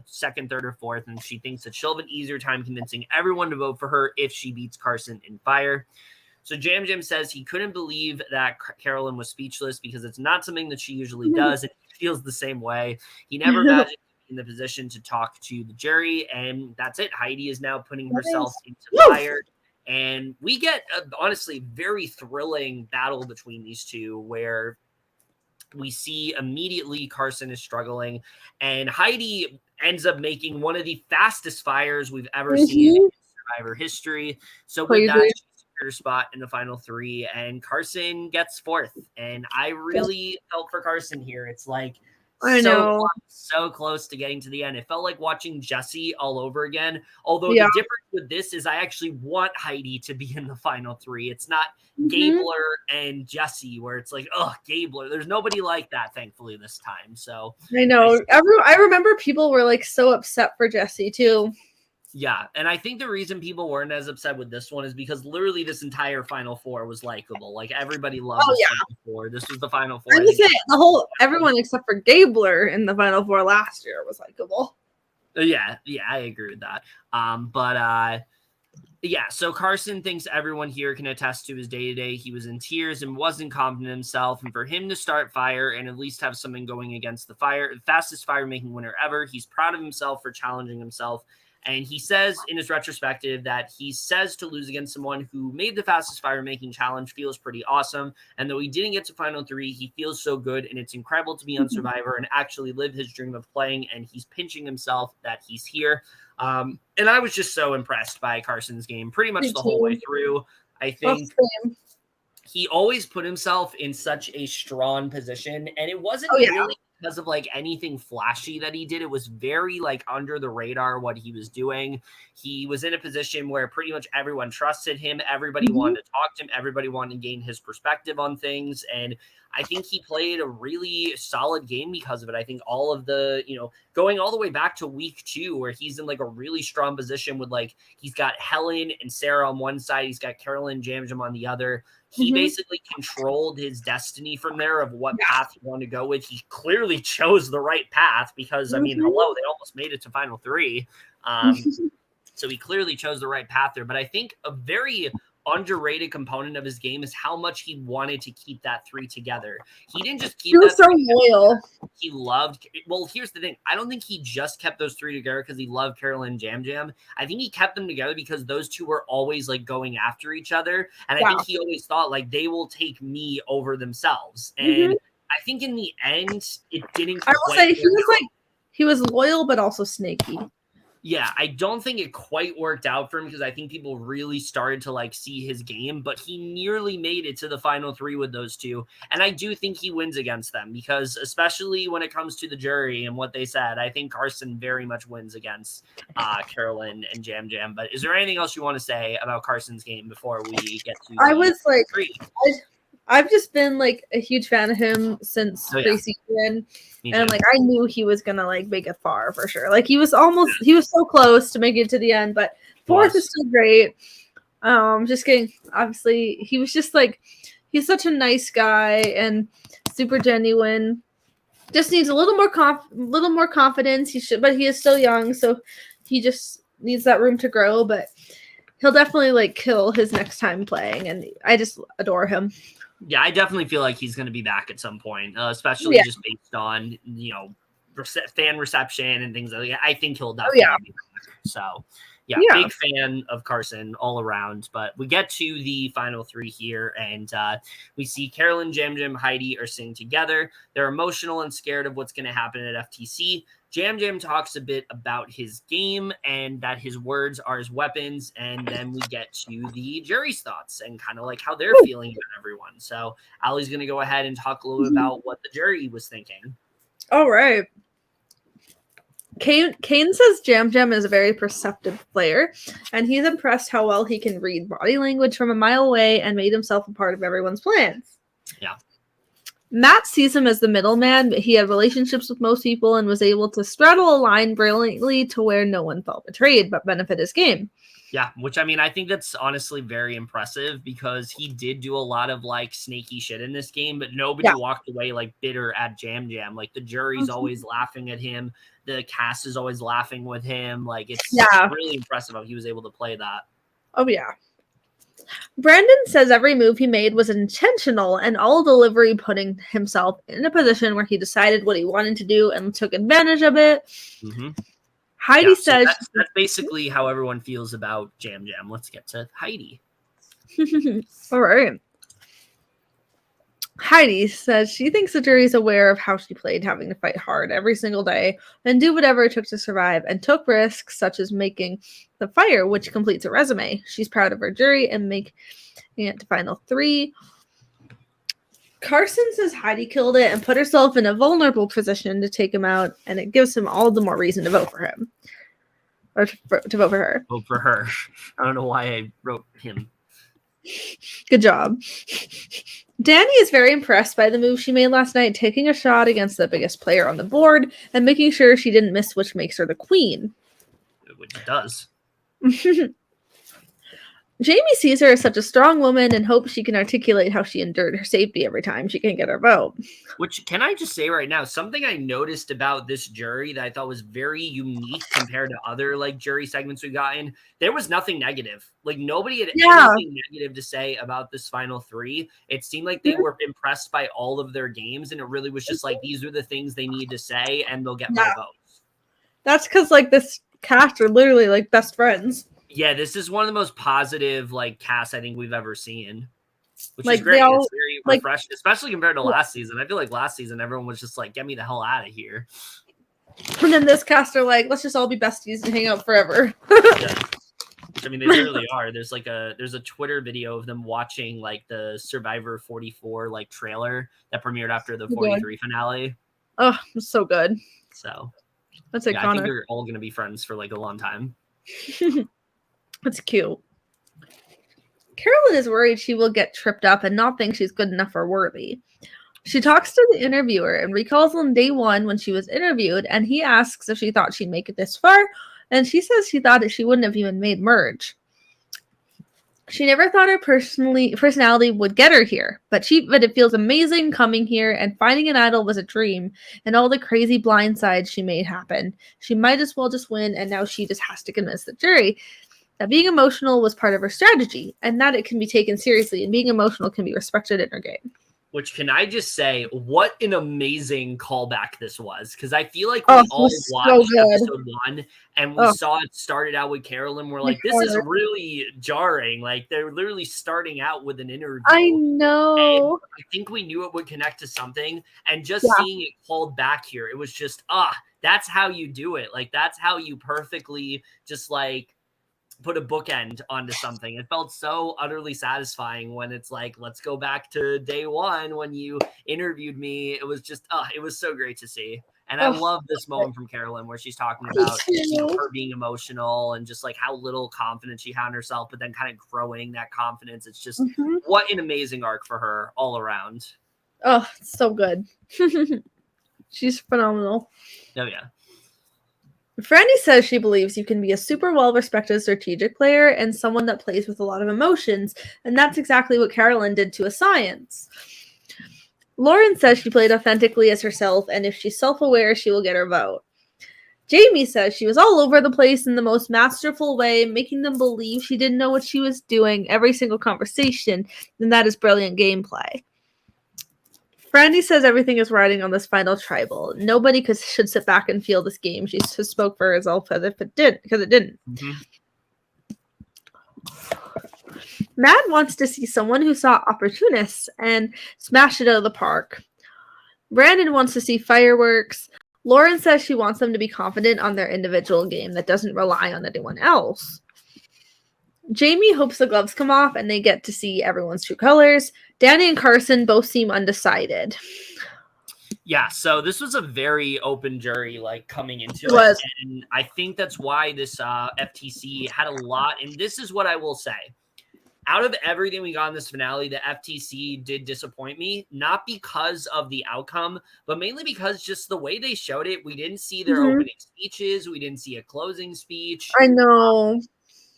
second, third, or fourth, and she thinks that she'll have an easier time convincing everyone to vote for her if she beats Carson in fire. So Jam Jam says he couldn't believe that Carolyn was speechless because it's not something that she usually does. And he feels the same way. He never imagined in the position to talk to the jury. And that's it. Heidi is now putting herself into fire. And we get, honestly, very thrilling battle between these two where we see immediately Carson is struggling. And Heidi ends up making one of the fastest fires we've ever seen in Survivor history. So with that, spot in the final three, and Carson gets fourth. And I really felt for Carson here. It's like so close to getting to the end. It felt like watching Jesse all over again. Although the difference with this is I actually want Heidi to be in the final three. It's not Gabler and Jesse where it's like, oh, Gabler. There's nobody like that, thankfully, this time. So I know. I remember people were like so upset for Jesse too. Yeah, and I think the reason people weren't as upset with this one is because literally this entire Final Four was likable. Like everybody loved Final Four. This was the Final Four. Everyone except for Gabler in the Final Four last year was likable. Yeah, I agree with that. So Carson thinks everyone here can attest to his day-to-day. He was in tears and wasn't confident in himself. And for him to start fire and at least have something going against the fastest fire-making winner ever, he's proud of himself for challenging himself. And he says in his retrospective that he says to lose against someone who made the fastest fire-making challenge feels pretty awesome. And though he didn't get to final three, he feels so good. And it's incredible to be on Survivor and actually live his dream of playing. And he's pinching himself that he's here. And I was just so impressed by Carson's game pretty much the whole way through. I think he always put himself in such a strong position. And it wasn't really because of like anything flashy that he did. It was very like under the radar what he was doing. He was in a position where pretty much everyone trusted him. Everybody wanted to talk to him. Everybody wanted to gain his perspective on things. And I think he played a really solid game because of it. I think all of the, going all the way back to week 2 where he's in like a really strong position with like, he's got Helen and Sarah on one side. He's got Carolyn and Jam Jam on the other. He basically controlled his destiny from there of what path he wanted to go with. He clearly chose the right path because, I mean, hello, they almost made it to final 3. So he clearly chose the right path there. But I think a very underrated component of his game is how much he wanted to keep that 3 together. He didn't just keep that 3 loyal. He loved, well, here's the thing. I don't think he just kept those 3 together because he loved Carolyn and Jam Jam. I think he kept them together because those 2 were always like going after each other. And I think he always thought like they will take me over themselves. And I think in the end, it didn't. I will say he was loyal, but also snaky. Yeah, I don't think it quite worked out for him because I think people really started to like see his game, but he nearly made it to the final three with those two. And I do think he wins against them because especially when it comes to the jury and what they said, I think Carson very much wins against Carolyn and Jam Jam. But is there anything else you want to say about Carson's game before we get to I the was like, three? I've just been like a huge fan of him since preseason, and like I knew he was gonna like make it far for sure. Like he was so close to making it to the end, but fourth is still great. Just kidding. Obviously, he was just like he's such a nice guy and super genuine. Just needs a little more confidence. But he is still young, so he just needs that room to grow. But he'll definitely like kill his next time playing, and I just adore him. Yeah, I definitely feel like he's going to be back at some point, especially just based on, fan reception and things like that. I think he'll definitely be back. So, big fan of Carson all around. But we get to the final three here, and we see Carolyn, Jam Jam, Heidi are sitting together. They're emotional and scared of what's going to happen at FTC. Jam Jam talks a bit about his game and that his words are his weapons. And then we get to the jury's thoughts and kind of like how they're feeling about everyone. So Aly's going to go ahead and talk a little bit about what the jury was thinking. All right. Kane says Jam Jam is a very perceptive player, and he's impressed how well he can read body language from a mile away and made himself a part of everyone's plans. Yeah. Matt sees him as the middleman, but he had relationships with most people and was able to straddle a line brilliantly to where no one felt betrayed but benefit his game. Yeah, which I mean, I think that's honestly very impressive because he did do a lot of like snaky shit in this game, but nobody walked away like bitter at Jam Jam. Like the jury's always laughing at him. The cast is always laughing with him. Like it's really impressive how he was able to play that. Oh, yeah. Brandon says every move he made was intentional and all delivery putting himself in a position where he decided what he wanted to do and took advantage of it. Mm-hmm. Heidi says... That's basically how everyone feels about Jam Jam. Let's get to Heidi. All right. Heidi says she thinks the jury is aware of how she played, having to fight hard every single day and do whatever it took to survive, and took risks such as making the fire, which completes a resume. She's proud of her jury and making it to final three. Carson says Heidi killed it and put herself in a vulnerable position to take him out, and it gives him all the more reason to vote for him. Or to vote for her. Vote for her. I don't know why I wrote him. Good job. Danny is very impressed by the move she made last night, taking a shot against the biggest player on the board and making sure she didn't miss, which makes her the queen. Which it does. Jamie sees her as such a strong woman and hopes she can articulate how she endured her safety every time she can get her vote. Which, can I just say right now, something I noticed about this jury that I thought was very unique compared to other like jury segments we've gotten, there was nothing negative. Like nobody had anything negative to say about this final three. It seemed like they were impressed by all of their games, and it really was just like, these are the things they need to say, and they'll get my votes. That's because like this cast are literally like best friends. Yeah, this is one of the most positive like casts I think we've ever seen, which like, is great. It's very refreshing, especially compared to last season. I feel like last season everyone was just like, "Get me the hell out of here." And then this cast are like, "Let's just all be besties and hang out forever." Yeah. I mean, they literally are. There's a Twitter video of them watching like the Survivor 44 like trailer that premiered after the 43 finale. Oh, it's so good. So that's iconic. I think they're all gonna be friends for like a long time. That's cute. Carolyn is worried she will get tripped up and not think she's good enough or worthy. She talks to the interviewer and recalls on day one when she was interviewed, and he asks if she thought she'd make it this far, and she says she thought that she wouldn't have even made merge. She never thought her personality would get her here, but it feels amazing coming here, and finding an idol was a dream, and all the crazy blind sides she made happen. She might as well just win, and now she just has to convince the jury that being emotional was part of her strategy, and that it can be taken seriously, and being emotional can be respected in her game. Which, can I just say, what an amazing callback this was? Because I feel like Oh, we it all was so watched good. episode 1 and we Oh. saw it started out with Carolyn. We're My like, this is heart. really jarring. Like, they're literally starting out with an interview. I And know. I think we knew it would connect to something. And just Yeah. seeing it called back here, it was just, that's how you do it. Like, that's how you perfectly just like put a bookend onto something. It felt so utterly satisfying when it's like, let's go back to day 1 when you interviewed me. It was just, it was so great to see. And I love this moment from Carolyn where she's talking about her being emotional and just like how little confidence she had in herself, but then kind of growing that confidence. It's just what an amazing arc for her all around. Oh, it's so good. She's phenomenal. Oh, yeah. Franny says she believes you can be a super well-respected strategic player and someone that plays with a lot of emotions, and that's exactly what Carolyn did to a science. Lauren says she played authentically as herself, and if she's self-aware, she will get her vote. Jamie says she was all over the place in the most masterful way, making them believe she didn't know what she was doing every single conversation, and that is brilliant gameplay. Franny says everything is riding on this final tribal. Nobody should sit back and feel this game. She spoke for herself as if it did, because it didn't. Matt wants to see someone who saw opportunists and smash it out of the park. Brandon wants to see fireworks. Lauren says she wants them to be confident on their individual game that doesn't rely on anyone else. Jamie hopes the gloves come off and they get to see everyone's true colors. Danny and Carson both seem undecided. Yeah, so this was a very open jury, like, coming into it. And I think that's why this FTC had a lot. And this is what I will say. Out of everything we got in this finale, the FTC did disappoint me, not because of the outcome, but mainly because just the way they showed it, we didn't see their opening speeches. We didn't see a closing speech. I know.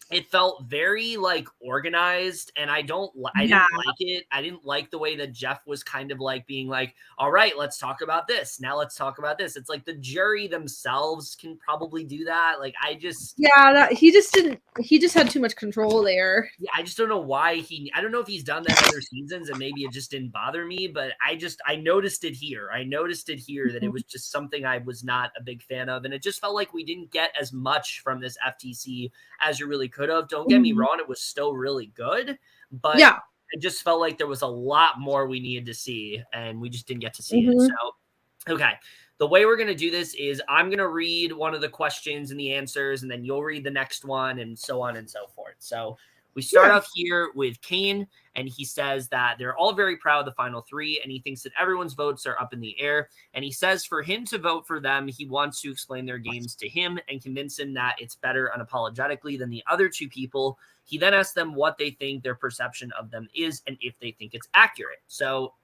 It felt very like organized, and I didn't like it. I didn't like the way that Jeff was kind of like being like, all right, let's talk about this. Now let's talk about this. It's like the jury themselves can probably do that. Like, he just had too much control there. Yeah, I just don't know why I don't know if he's done that in other seasons and maybe it just didn't bother me, but I noticed it here. That it was just something I was not a big fan of. And it just felt like we didn't get as much from this FTC as you really could have. Don't get me wrong, it was still really good, but it just felt like there was a lot more we needed to see, and we just didn't get to see it. So, okay. The way we're going to do this is I'm going to read one of the questions and the answers, and then you'll read the next one, and so on and so forth. So we start off here with Kane, and he says that they're all very proud of the final 3, and he thinks that everyone's votes are up in the air. And he says for him to vote for them, he wants to explain their games to him and convince him that it's better unapologetically than the other 2 people. He then asks them what they think their perception of them is and if they think it's accurate. So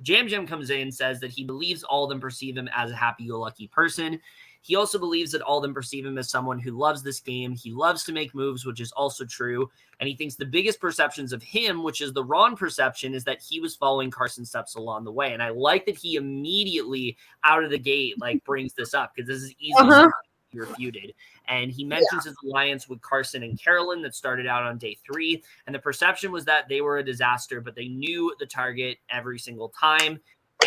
Jam Jam comes in and says that he believes all of them perceive him as a happy-go-lucky person. He also believes that all of them perceive him as someone who loves this game. He loves to make moves, which is also true. And he thinks the biggest perceptions of him, which is the wrong perception, is that he was following Carson's steps along the way. And I like that he immediately, out of the gate, like, brings this up, because this is easily refuted. And he mentions his alliance with Carson and Carolyn that started out on day 3. And the perception was that they were a disaster, but they knew the target every single time.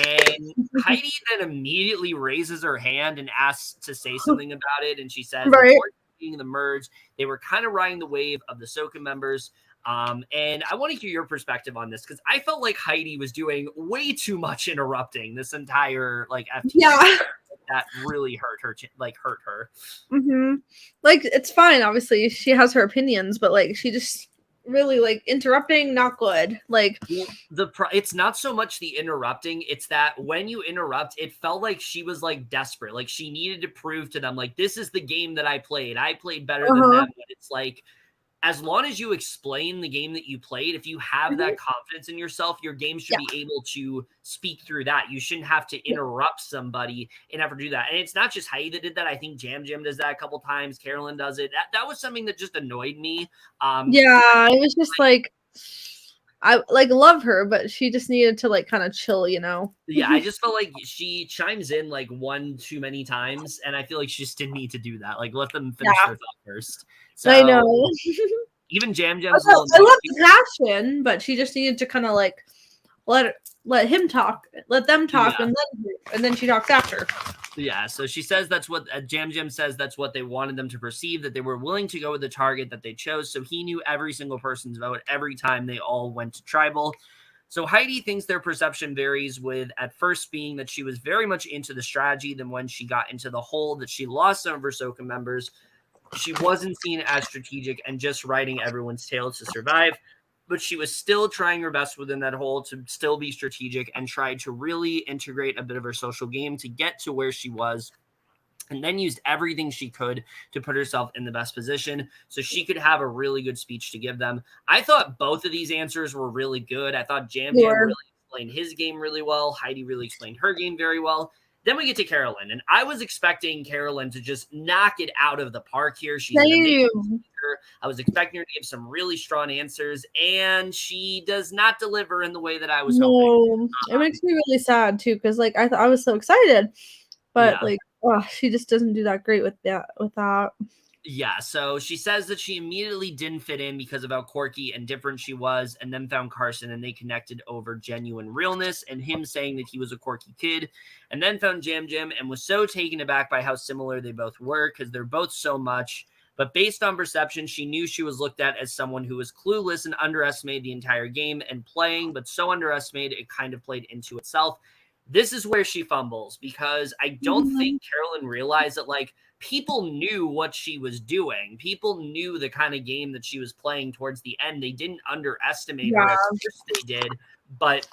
And Heidi then immediately raises her hand and asks to say something about it. And she says, being the merge, they were kind of riding the wave of the Soka members. And I want to hear your perspective on this, because I felt like Heidi was doing way too much interrupting this entire like FTC. That really hurt her. Like, it's fine. Obviously, she has her opinions, but like, she just really like interrupting. Not good. Like, it's not so much the interrupting. It's that when you interrupt, it felt like she was like desperate. Like, she needed to prove to them, like, this is the game that I played. I played better than them. But it's like, as long as you explain the game that you played, if you have that confidence in yourself, your game should be able to speak through that. You shouldn't have to interrupt somebody and ever do that. And it's not just Heidi that did that. I think Jam Jam does that a couple times. Carolyn does it. That was something that just annoyed me. It was just like, I like love her, but she just needed to like kind of chill, you know? Yeah, I just felt like she chimes in like one too many times, and I feel like she just didn't need to do that. Like, let them finish their thought first. So, I know. Even Jam Jam's I love the passion, but she just needed to kind of like let let him talk, let them talk, Yeah. and then she talks after. Yeah, so she says that's what Jam Jam says that's what they wanted them to perceive, that they were willing to go with the target that they chose. So he knew every single person's vote every time they all went to tribal. So Heidi thinks their perception varies, with at first being that she was very much into the strategy. Then when she got into the hole that she lost some of her Soka members, she wasn't seen as strategic and just riding everyone's tail to survive. But she was still trying her best within that hole to still be strategic and try to really integrate a bit of her social game to get to where she was, and then used everything she could to put herself in the best position so she could have a really good speech to give them. I thought both of these answers were really good. I thought Jam Jam really explained his game really well. Heidi really explained her game very well. Then we get to Carolyn, and I was expecting Carolyn to just knock it out of the park here. She's an amazing speaker. I was expecting her to give some really strong answers, and she does not deliver in the way that I was hoping. It makes me really sad too, because like I was so excited, but like she just doesn't do that great with that. Yeah, so she says that she immediately didn't fit in because of how quirky and different she was, and then found Carson, and they connected over genuine realness and him saying that he was a quirky kid, and then found Jam Jam and was so taken aback by how similar they both were because they're both so much. But based on perception, she knew she was looked at as someone who was clueless and underestimated the entire game and playing, but so underestimated it kind of played into itself. This is where she fumbles, because I don't think Carolyn realized that, like, people knew what she was doing. People knew the kind of game that she was playing towards the end. They didn't underestimate her as first they did, but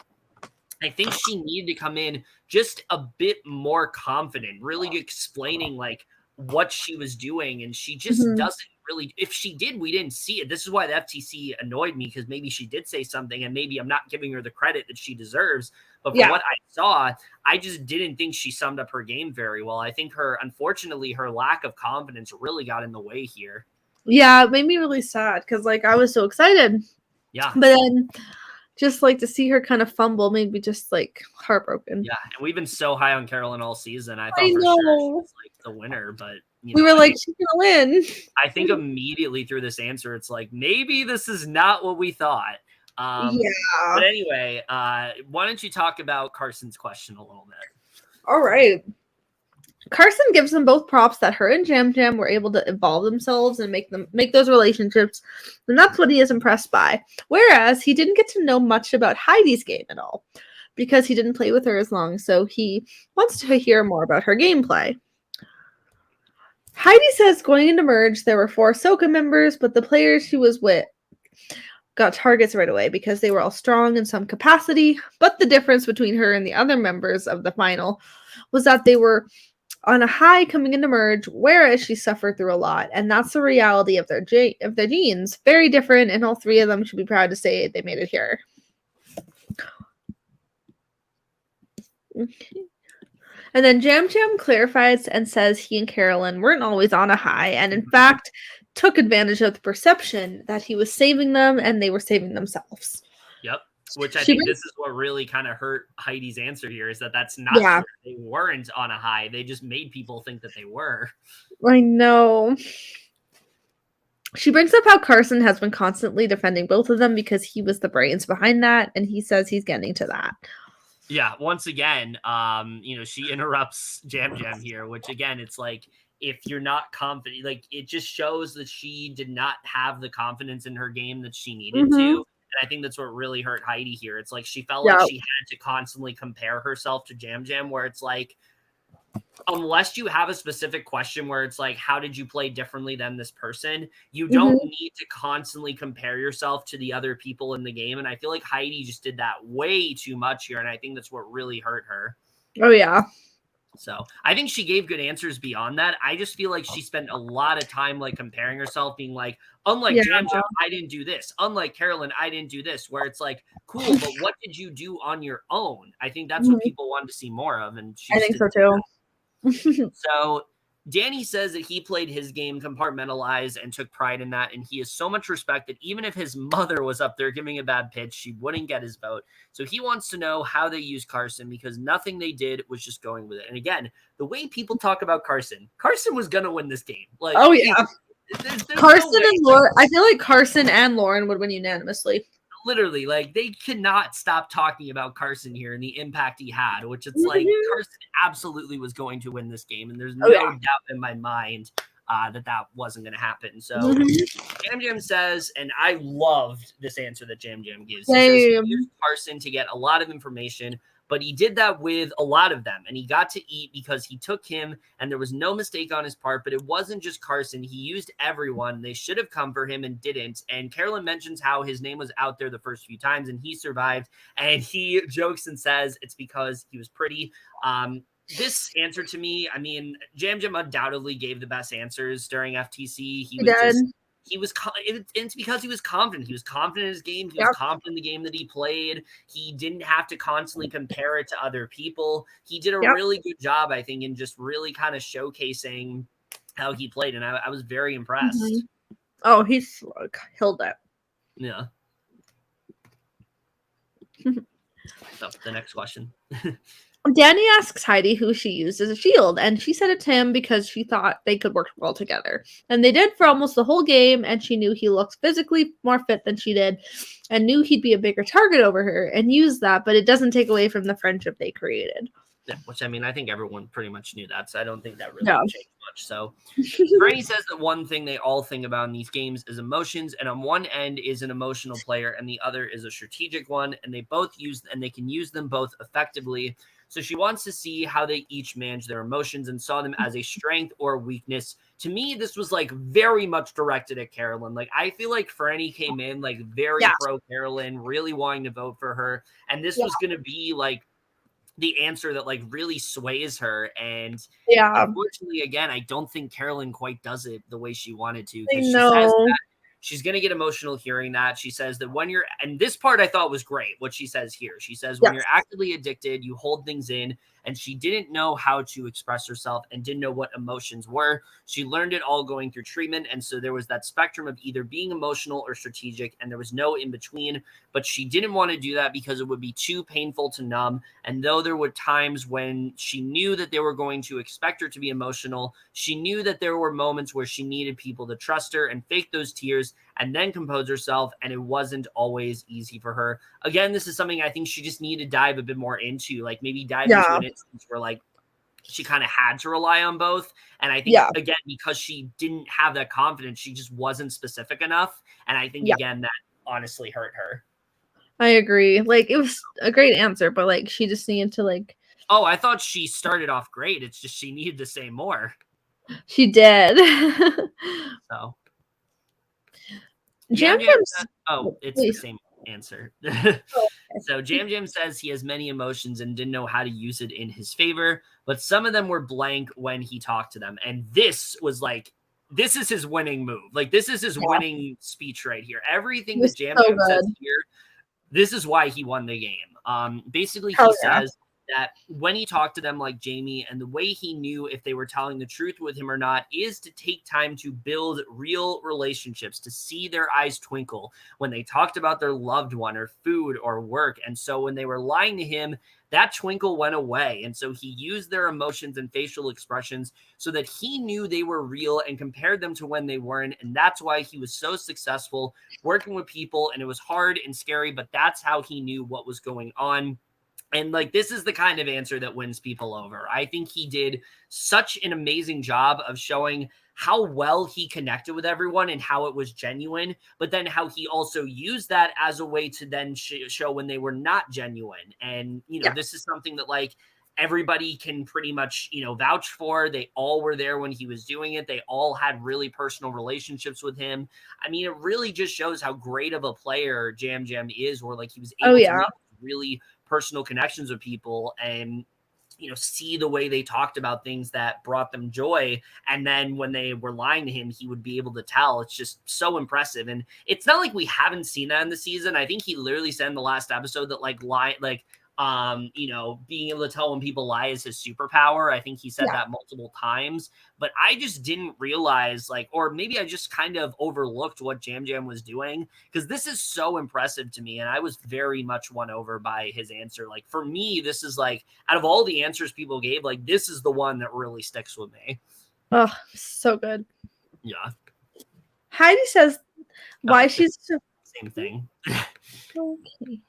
I think she needed to come in just a bit more confident, really explaining like what she was doing. And she just doesn't really, if she did, we didn't see it. This is why the FTC annoyed me, because maybe she did say something and maybe I'm not giving her the credit that she deserves. But from what I saw, I just didn't think she summed up her game very well. I think unfortunately, her lack of confidence really got in the way here. Yeah, it made me really sad because like I was so excited. Yeah. But then just like to see her kind of fumble made me just like heartbroken. Yeah, and we've been so high on Carolyn all season. I thought for sure she was like the winner, but we were like, she's gonna win. I think immediately through this answer, it's like maybe this is not what we thought. But anyway, why don't you talk about Carson's question a little bit? All right. Carson gives them both props that her and Jam Jam were able to evolve themselves and make those relationships, and that's what he is impressed by. Whereas he didn't get to know much about Heidi's game at all, because he didn't play with her as long, so he wants to hear more about her gameplay. Heidi says going into Merge, there were 4 Soka members, but the players she was with got targets right away because they were all strong in some capacity, but the difference between her and the other members of the final was that they were on a high coming into Merge, whereas she suffered through a lot, and that's the reality of their genes. Very different, and all 3 of them should be proud to say they made it here. Okay. And then Jam Jam clarifies and says he and Carolyn weren't always on a high, and in fact took advantage of the perception that he was saving them and they were saving themselves. Yep. Which I think this is what really kind of hurt Heidi's answer here, is that that's not true. They weren't on a high. They just made people think that they were. I know. She brings up how Carson has been constantly defending both of them because he was the brains behind that, and he says he's getting to that. Yeah, once again, she interrupts Jam Jam here, which again, it's like, if you're not confident, like, it just shows that she did not have the confidence in her game that she needed to. And I think that's what really hurt Heidi here. It's like she felt like she had to constantly compare herself to Jam Jam, where it's like, unless you have a specific question where it's like, how did you play differently than this person? You don't need to constantly compare yourself to the other people in the game. And I feel like Heidi just did that way too much here. And I think that's what really hurt her. Oh, yeah. So I think she gave good answers beyond that. I just feel like she spent a lot of time like comparing herself, being like, unlike Jam Jam, I didn't do this. Unlike Carolyn, I didn't do this. Where it's like, cool, but what did you do on your own? I think that's what people wanted to see more of. And I think so too. So Danny says that he played his game compartmentalized and took pride in that, and he is so much respected. Even if his mother was up there giving a bad pitch, she wouldn't get his vote. So he wants to know how they use Carson, because nothing they did was just going with it. And again, the way people talk about Carson was going to win this game. Like, there's Carson and Lauren. I feel like Carson and Lauren would win unanimously. literally, like, they cannot stop talking about Carson here and the impact he had, which it's like Carson absolutely was going to win this game, and there's no doubt in my mind that wasn't going to happen. So Jam Jam says, and I loved this answer that Jam Jam gives. He says he used Carson to get a lot of information, but he did that with a lot of them, and he got to eat because he took him, and there was no mistake on his part. But it wasn't just Carson. He used everyone. They should have come for him and didn't. And Carolyn mentions how his name was out there the first few times, and he survived. And he jokes and says it's because he was pretty. This answer to me, I mean, Jam Jam undoubtedly gave the best answers during FTC. It's because he was confident. He was confident in his game. He was confident in the game that he played. He didn't have to constantly compare it to other people. He did a really good job, I think, in just really kind of showcasing how he played. And I was very impressed. Oh, he's killed it. Yeah. So, the next question. Danny asks Heidi who she used as a shield, and she said it's him because she thought they could work well together. And they did for almost the whole game, and she knew he looked physically more fit than she did and knew he'd be a bigger target over her and used that, but it doesn't take away from the friendship they created. Yeah, which, I mean, I think everyone pretty much knew that, so I don't think that really changed much. So Franny says that one thing they all think about in these games is emotions, and on one end is an emotional player, and the other is a strategic one, and they can use them both effectively. So she wants to see how they each manage their emotions and saw them as a strength or weakness. To me, this was like very much directed at Carolyn. Like, I feel like Franny came in like very pro Carolyn, really wanting to vote for her. And this was going to be like the answer that like really sways her. And unfortunately, again, I don't think Carolyn quite does it the way she wanted to. Because she says that she's going to get emotional hearing that. She says that when you're, and this part I thought was great, what she says here. She says, when you're actively addicted, you hold things in, and she didn't know how to express herself and didn't know what emotions were. She learned it all going through treatment. And so there was that spectrum of either being emotional or strategic, and there was no in between, but she didn't want to do that because it would be too painful to numb. And though there were times when she knew that they were going to expect her to be emotional, she knew that there were moments where she needed people to trust her and fake those tears and then compose herself, and it wasn't always easy for her. Again, this is something I think she just needed to dive a bit more into, like maybe dive into an instance where like she kind of had to rely on both. And I think, again, because she didn't have that confidence, she just wasn't specific enough. And I think, again, that honestly hurt her. I agree. Like, it was a great answer, but like she just needed to like. Oh, I thought she started off great. It's just she needed to say more. She did. So. Jam Jam it's the same answer. So Jam Jam says he has many emotions and didn't know how to use it in his favor, but some of them were blank when he talked to them. And this was like, this is his winning move. Like, this is his winning speech right here. Everything that Jam Jam says here, this is why he won the game. Basically, he says that when he talked to them like Jamie, and the way he knew if they were telling the truth with him or not is to take time to build real relationships, to see their eyes twinkle when they talked about their loved one or food or work. And so when they were lying to him, that twinkle went away. And so he used their emotions and facial expressions so that he knew they were real and compared them to when they weren't. And that's why he was so successful working with people. And it was hard and scary, but that's how he knew what was going on. And like, this is the kind of answer that wins people over. I think he did such an amazing job of showing how well he connected with everyone and how it was genuine, but then how he also used that as a way to then show when they were not genuine. And, you know, this is something that like everybody can pretty much, you know, vouch for. They all were there when he was doing it. They all had really personal relationships with him. I mean, it really just shows how great of a player Jam Jam is, where like he was able to make really personal connections with people and, you know, see the way they talked about things that brought them joy. And then when they were lying to him, he would be able to tell. It's just so impressive. And it's not like we haven't seen that in the season. I think he literally said in the last episode that you know, being able to tell when people lie is his superpower. I think he said that multiple times, but I just didn't realize, like, or maybe I just kind of overlooked what Jam Jam was doing, because this is so impressive to me. And I was very much won over by his answer. Like, for me, this is like, out of all the answers people gave, like, this is the one that really sticks with me. Oh, so good. Yeah. Heidi says why she's Same thing. Okay.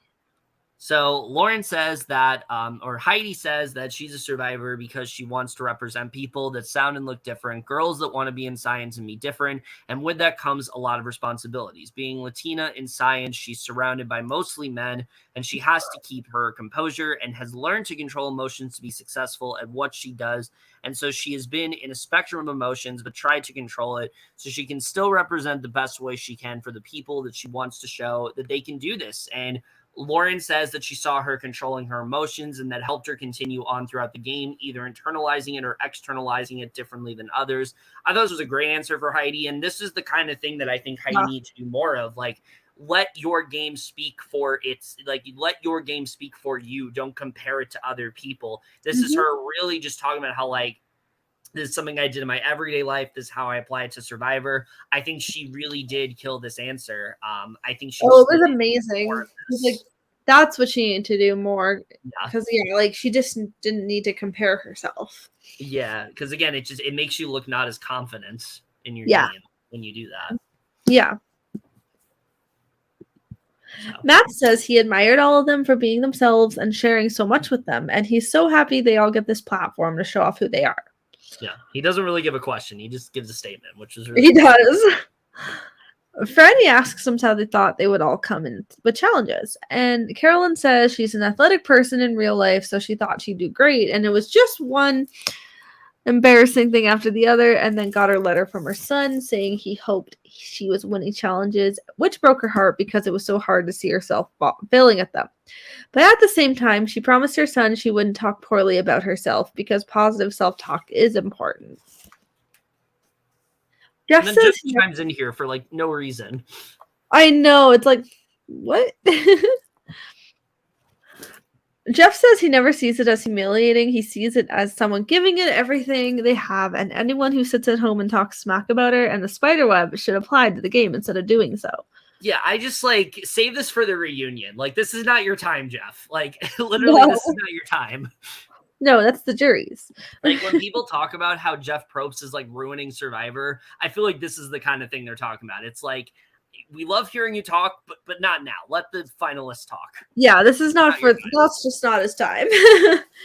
So Lauren says that, or Heidi says that she's a survivor because she wants to represent people that sound and look different, girls that want to be in science and be different. And with that comes a lot of responsibilities. Being Latina in science, she's surrounded by mostly men, and she has to keep her composure and has learned to control emotions to be successful at what she does. And so she has been in a spectrum of emotions, but tried to control it so she can still represent the best way she can for the people that she wants to show that they can do this. And Lauren says that she saw her controlling her emotions and that helped her continue on throughout the game, either internalizing it or externalizing it differently than others. I thought this was a great answer for Heidi. And this is the kind of thing that I think Heidi needs to do more of. Like, let your game speak for let your game speak for you. Don't compare it to other people. This is her really just talking about how, like, this is something I did in my everyday life. This is how I apply it to Survivor. I think she really did kill this answer. I think she. Oh, it was amazing. Like, that's what she needed to do more. Because like she just didn't need to compare herself. Yeah, because again, it makes you look not as confident in your game when you do that. Yeah. So. Matt says he admired all of them for being themselves and sharing so much with them, and he's so happy they all get this platform to show off who they are. Yeah, he doesn't really give a question. He just gives a statement, which is really does. Franny asks them how they thought they would all come in with challenges, and Carolyn says she's an athletic person in real life, so she thought she'd do great, and it was just one embarrassing thing after the other, and then got her letter from her son saying he hoped she was winning challenges, which broke her heart because it was so hard to see herself failing at them. But at the same time, she promised her son she wouldn't talk poorly about herself because positive self-talk is important. Jeff says he chimes in here for like no reason. I know, it's like, what? Jeff says he never sees it as humiliating. He sees it as someone giving it everything they have, and anyone who sits at home and talks smack about her and the spiderweb should apply to the game instead of doing so. Yeah, I just like save this for the reunion. Like, this is not your time, Jeff. Like, literally, this is not your time. No, that's the jury's. Like, when people talk about how Jeff Probst is like ruining Survivor, I feel like this is the kind of thing they're talking about. It's like, we love hearing you talk, but not now. Let the finalists talk. Yeah, this is not for. That's just not his time.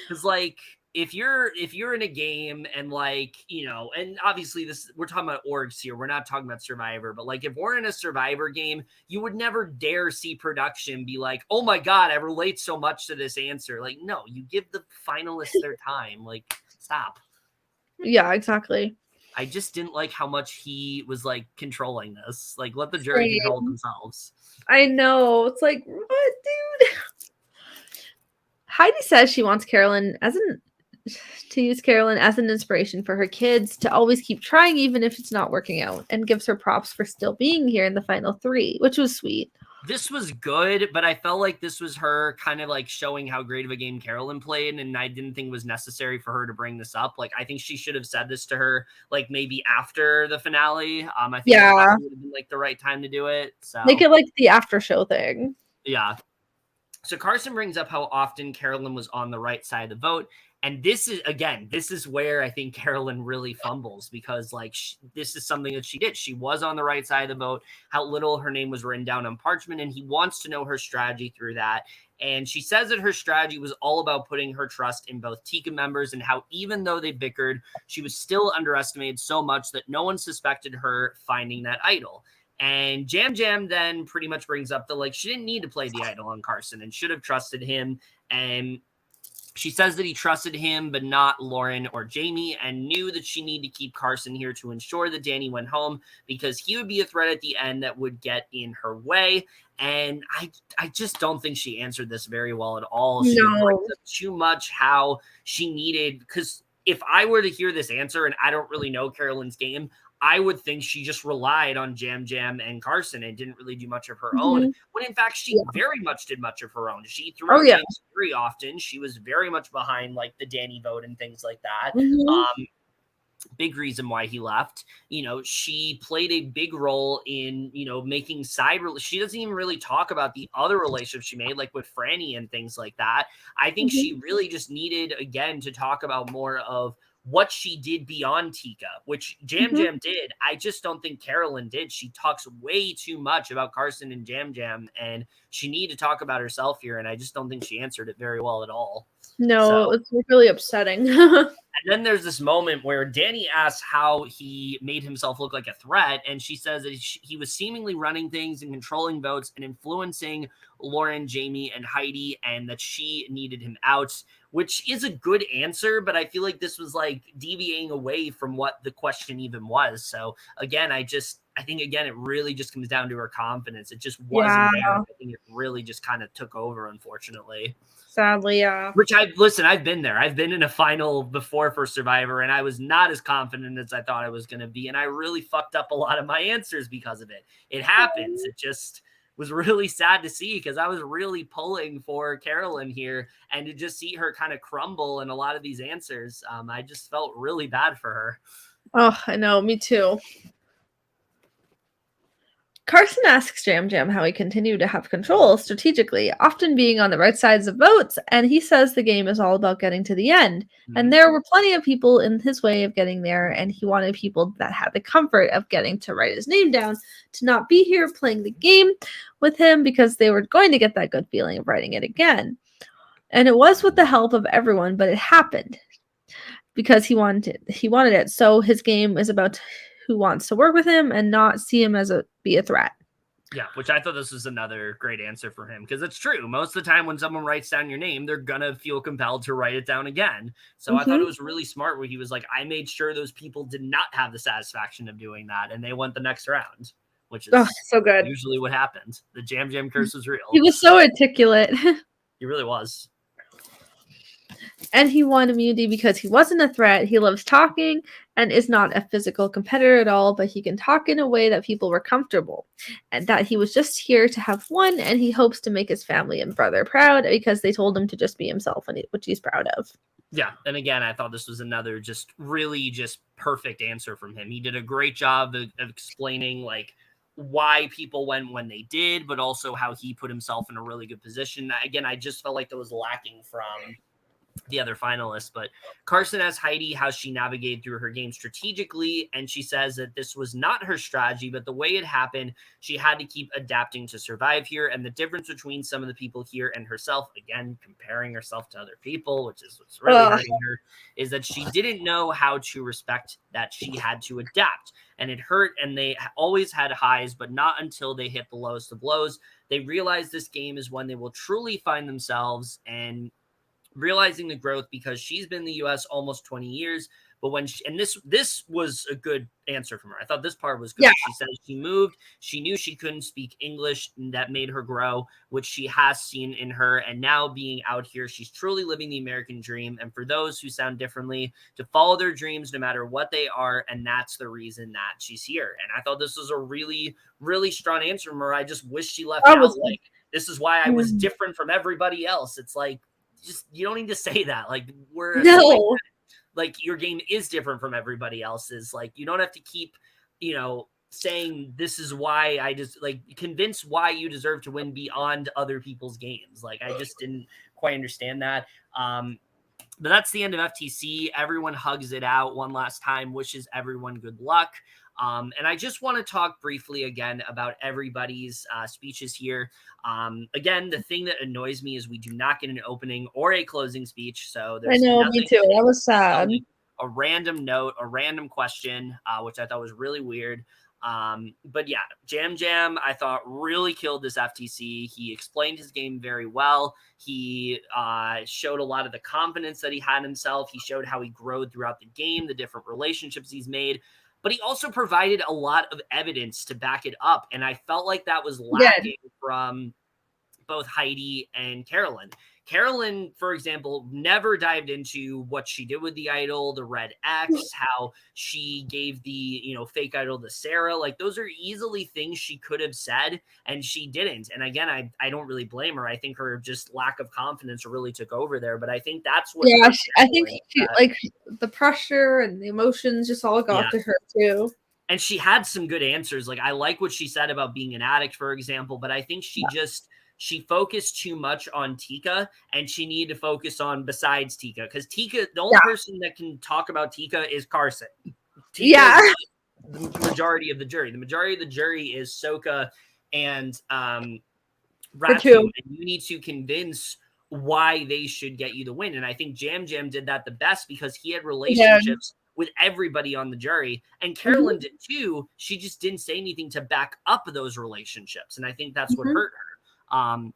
Because like, if you're in a game and like, you know, and obviously we're talking about orgs here, we're not talking about Survivor, but like if we're in a Survivor game, you would never dare see production be like, oh my God, I relate so much to this answer. Like, no, you give the finalists their time. Like, stop. Yeah, exactly. I just didn't like how much he was like controlling this. Like, let the jury control themselves. I know. It's like, what, dude? Heidi says she wants Carolyn to use Carolyn as an inspiration for her kids to always keep trying even if it's not working out, and gives her props for still being here in the final 3, which was sweet. This was good, but I felt like this was her kind of like showing how great of a game Carolyn played, and I didn't think it was necessary for her to bring this up. Like, I think she should have said this to her like maybe after the finale. I think that would have been like the right time to do it. So make it like the after show thing. Yeah. So Carson brings up how often Carolyn was on the right side of the vote. And this is where I think Carolyn really fumbles, because like this is something that she did. She was on the right side of the vote, how little her name was written down on parchment, and he wants to know her strategy through that. And she says that her strategy was all about putting her trust in both Tika members, and how even though they bickered, she was still underestimated so much that no one suspected her finding that idol. And Jam Jam then pretty much brings up that like she didn't need to play the idol on Carson and should have trusted him. And she says that he trusted him, but not Lauren or Jamie, and knew that she needed to keep Carson here to ensure that Danny went home, because he would be a threat at the end that would get in her way. And I just don't think she answered this very well at all. She brings up too much how she needed, because if I were to hear this answer and I don't really know Carolyn's game, I would think she just relied on Jam Jam and Carson and didn't really do much of her own, when in fact she very much did much of her own. She threw out James very often. She was very much behind like the Danny vote and things like that. Big reason why he left. You know, she played a big role in, you know, making she doesn't even really talk about the other relationships she made, like with Franny and things like that. I think she really just needed, again, to talk about more of what she did beyond Tika, which Jam Jam did. I just don't think Carolyn did. She talks way too much about Carson and Jam Jam, and she needed to talk about herself here, and I just don't think she answered it very well at all. No, it's really upsetting. And then there's this moment where Danny asks how he made himself look like a threat, and she says that he was seemingly running things and controlling votes and influencing Lauren, Jamie, and Heidi, and that she needed him out, which is a good answer, but I feel like this was like deviating away from what the question even was. So again, I think again, it really just comes down to her confidence. It just wasn't there. I think it really just kind of took over, unfortunately. Sadly, yeah. Which I've been there. I've been in a final before for Survivor, and I was not as confident as I thought I was going to be. And I really fucked up a lot of my answers because of it. It happens. It just was really sad to see because I was really pulling for Carolyn here, and to just see her kind of crumble in a lot of these answers. I just felt really bad for her. Oh, I know. Me too. Carson asks Jam Jam how he continued to have control strategically, often being on the right sides of votes, and he says the game is all about getting to the end. And there were plenty of people in his way of getting there, and he wanted people that had the comfort of getting to write his name down to not be here playing the game with him because they were going to get that good feeling of writing it again. And it was with the help of everyone, but it happened because he wanted it. So his game is about who wants to work with him and not see him as be a threat. Yeah, which I thought this was another great answer for him because it's true. Most of the time when someone writes down your name, they're going to feel compelled to write it down again. So I thought it was really smart where he was like, I made sure those people did not have the satisfaction of doing that, and they went the next round, which is so good. Usually what happens. The Jam Jam curse was real. He was so articulate. He really was. And he won immunity because he wasn't a threat. He loves talking and is not a physical competitor at all, but he can talk in a way that people were comfortable. And that he was just here to have fun, and he hopes to make his family and brother proud because they told him to just be himself, which he's proud of. Yeah, and again, I thought this was another just really just perfect answer from him. He did a great job of explaining like why people went when they did, but also how he put himself in a really good position. Again, I just felt like that was lacking from the other finalists. But Carson asks Heidi how she navigated through her game strategically, and she says that this was not her strategy, but the way it happened, she had to keep adapting to survive here. And the difference between some of the people here and herself, again, comparing herself to other people, which is what's really hurting her, is that she didn't know how to respect that she had to adapt. And it hurt, and they always had highs, but not until they hit the lowest of lows. They realized this game is when they will truly find themselves and realizing the growth, because she's been in the U.S. almost 20 years. But when this was a good answer from her. I thought this part was good. Yeah. She said she moved. She knew she couldn't speak English, and that made her grow, which she has seen in her. And now being out here, she's truly living the American dream. And for those who sound differently, to follow their dreams no matter what they are. And that's the reason that she's here. And I thought this was a really, really strong answer from her. I just wish she left out like, this is why I was different from everybody else. It's like, just, you don't need to say that. Like, we're like your game is different from everybody else's. Like, you don't have to keep, saying this is why I just like convince why you deserve to win beyond other people's games. Like, I just didn't quite understand that. But that's the end of FTC. Everyone hugs it out one last time, wishes everyone good luck. And I just want to talk briefly again about everybody's speeches here. Again, the thing that annoys me is we do not get an opening or a closing speech. So there's me too. That was sad. A random note, a random question, which I thought was really weird. But yeah, Jam Jam, I thought really killed this FTC. He explained his game very well. He showed a lot of the confidence that he had in himself. He showed how he grew throughout the game, the different relationships he's made. But he also provided a lot of evidence to back it up. And I felt like that was lacking from both Heidi and Carolyn. Carolyn, for example, never dived into what she did with the idol, the red X, how she gave the, fake idol to Sarah. Like, those are easily things she could have said, and she didn't. And again, I don't really blame her. I think her just lack of confidence really took over there. But I think that's what. Yeah, I think like the pressure and the emotions just all got to her too. And she had some good answers. Like, I like what she said about being an addict, for example, but I think she just she focused too much on Tika, and she needed to focus on besides Tika, because Tika, the only person that can talk about Tika is Carson. Tika is not the majority of the jury. The majority of the jury is Soka and Ratu, and you need to convince why they should get you the win. And I think Jam Jam did that the best because he had relationships with everybody on the jury, and Carolyn did too. She just didn't say anything to back up those relationships, and I think that's what hurt her.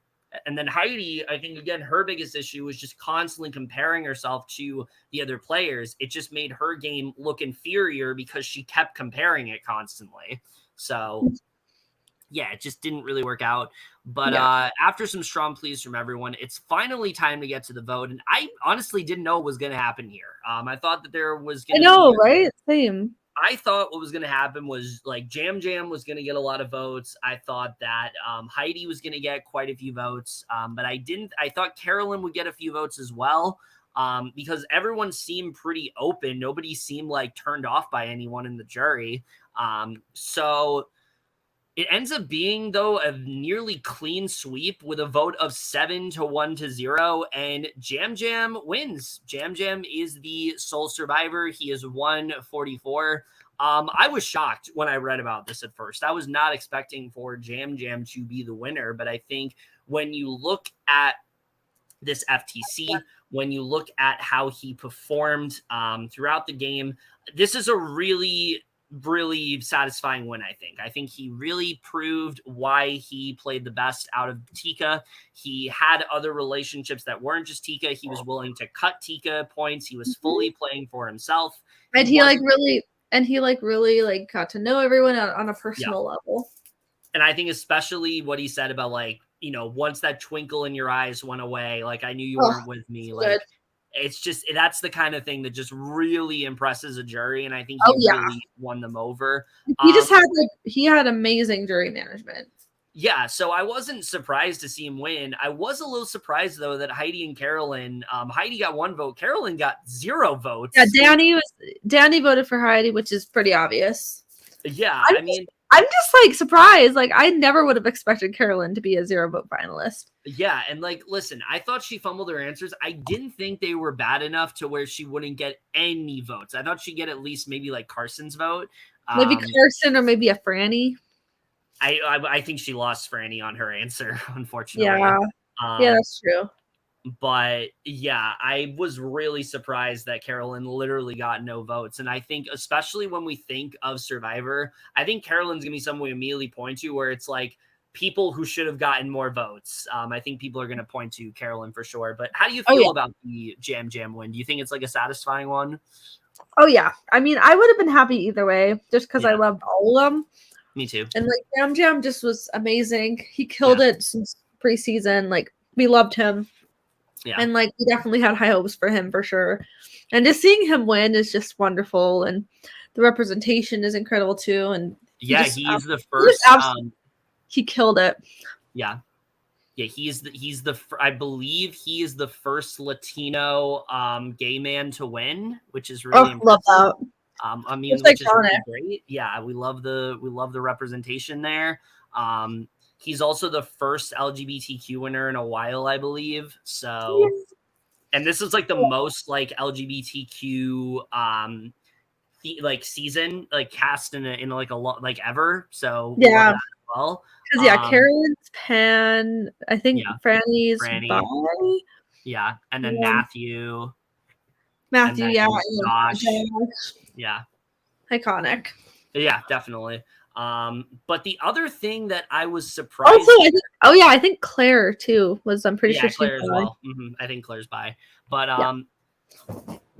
And then Heidi, I think, again, her biggest issue was just constantly comparing herself to the other players. It just made her game look inferior because she kept comparing it constantly. So yeah, it just didn't really work out. But after some strong pleas from everyone, it's finally time to get to the vote. And I honestly didn't know what was going to happen here. I thought that there was going to be, right? Same. I thought what was going to happen was like Jam Jam was going to get a lot of votes. I thought that Heidi was going to get quite a few votes. But I didn't. I thought Carolyn would get a few votes as well. Because everyone seemed pretty open. Nobody seemed like turned off by anyone in the jury. So it ends up being, though, a nearly clean sweep with a vote of 7-1-0, and Jam Jam wins. Jam Jam is the sole survivor. He is 144. I was shocked when I read about this at first. I was not expecting for Jam Jam to be the winner, but I think when you look at this FTC, when you look at how he performed throughout the game, this is a really satisfying win. I think he really proved why he played the best out of Tika. He had other relationships that weren't just Tika. He was willing to cut Tika points. He was fully playing for himself. And he really got to know everyone on a personal level. And I think especially what he said about, like, you know, once that twinkle in your eyes went away, like, I knew you weren't with me. Like, it's just, that's the kind of thing that just really impresses a jury. And I think he really won them over. He had amazing jury management. Yeah. So I wasn't surprised to see him win. I was a little surprised, though, that Heidi and Carolyn, Heidi got 1 vote. Carolyn got 0 votes. Yeah. Danny voted for Heidi, which is pretty obvious. Yeah. I'm just like surprised. Like, I never would have expected Carolyn to be a 0 vote finalist. Yeah. And like, listen, I thought she fumbled her answers. I didn't think they were bad enough to where she wouldn't get any votes. I thought she'd get at least maybe like Carson's vote. Maybe Carson or maybe a Franny. I think she lost Franny on her answer, unfortunately. Yeah. Yeah, that's true. But yeah, I was really surprised that Carolyn literally got no votes. And I think, especially when we think of Survivor, I think Carolyn's going to be someone we immediately point to where it's like people who should have gotten more votes. I think people are going to point to Carolyn for sure. But how do you feel about the Jam Jam win? Do you think it's like a satisfying one? Oh, yeah. I mean, I would have been happy either way, just because I loved all of them. Me too. And like Jam Jam just was amazing. He killed it since preseason. Like, we loved him. Yeah. And like, we definitely had high hopes for him for sure. And just seeing him win is just wonderful. And the representation is incredible too. And he's the first. He killed it. Yeah. Yeah, I believe he is the first Latino gay man to win, which is really impressive. Love that. I mean, which is really great. Yeah, we love the representation there. He's also the first LGBTQ winner in a while, I believe. So, and this is like the most like LGBTQ like season like cast in like a lot like ever. So yeah, as well. Because Carolyn's pan. I think Franny's bi. Yeah, and then Matthew. Josh. Yeah. Iconic. Yeah, definitely. But the other thing that I was surprised. Also, I think Claire too was. I'm pretty sure Claire as well. I think Claire's bi. But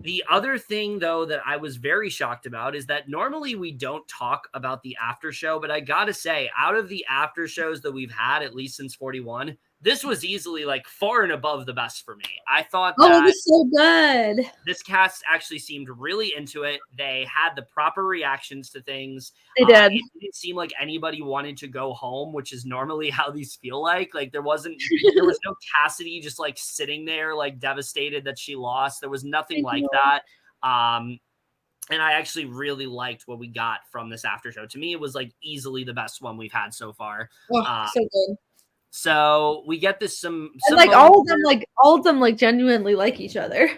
the other thing though that I was very shocked about is that normally we don't talk about the after show, but I gotta say, out of the after shows that we've had, at least since 41, this was easily like far and above the best for me. I thought it was so good. This cast actually seemed really into it. They had the proper reactions to things. They did. It didn't seem like anybody wanted to go home, which is normally how these feel like. Like there was no Cassidy just like sitting there like devastated that she lost. There was nothing like that. And I actually really liked what we got from this after show. To me, it was like easily the best one we've had so far. So good. So we get this some like all of them like genuinely like each other.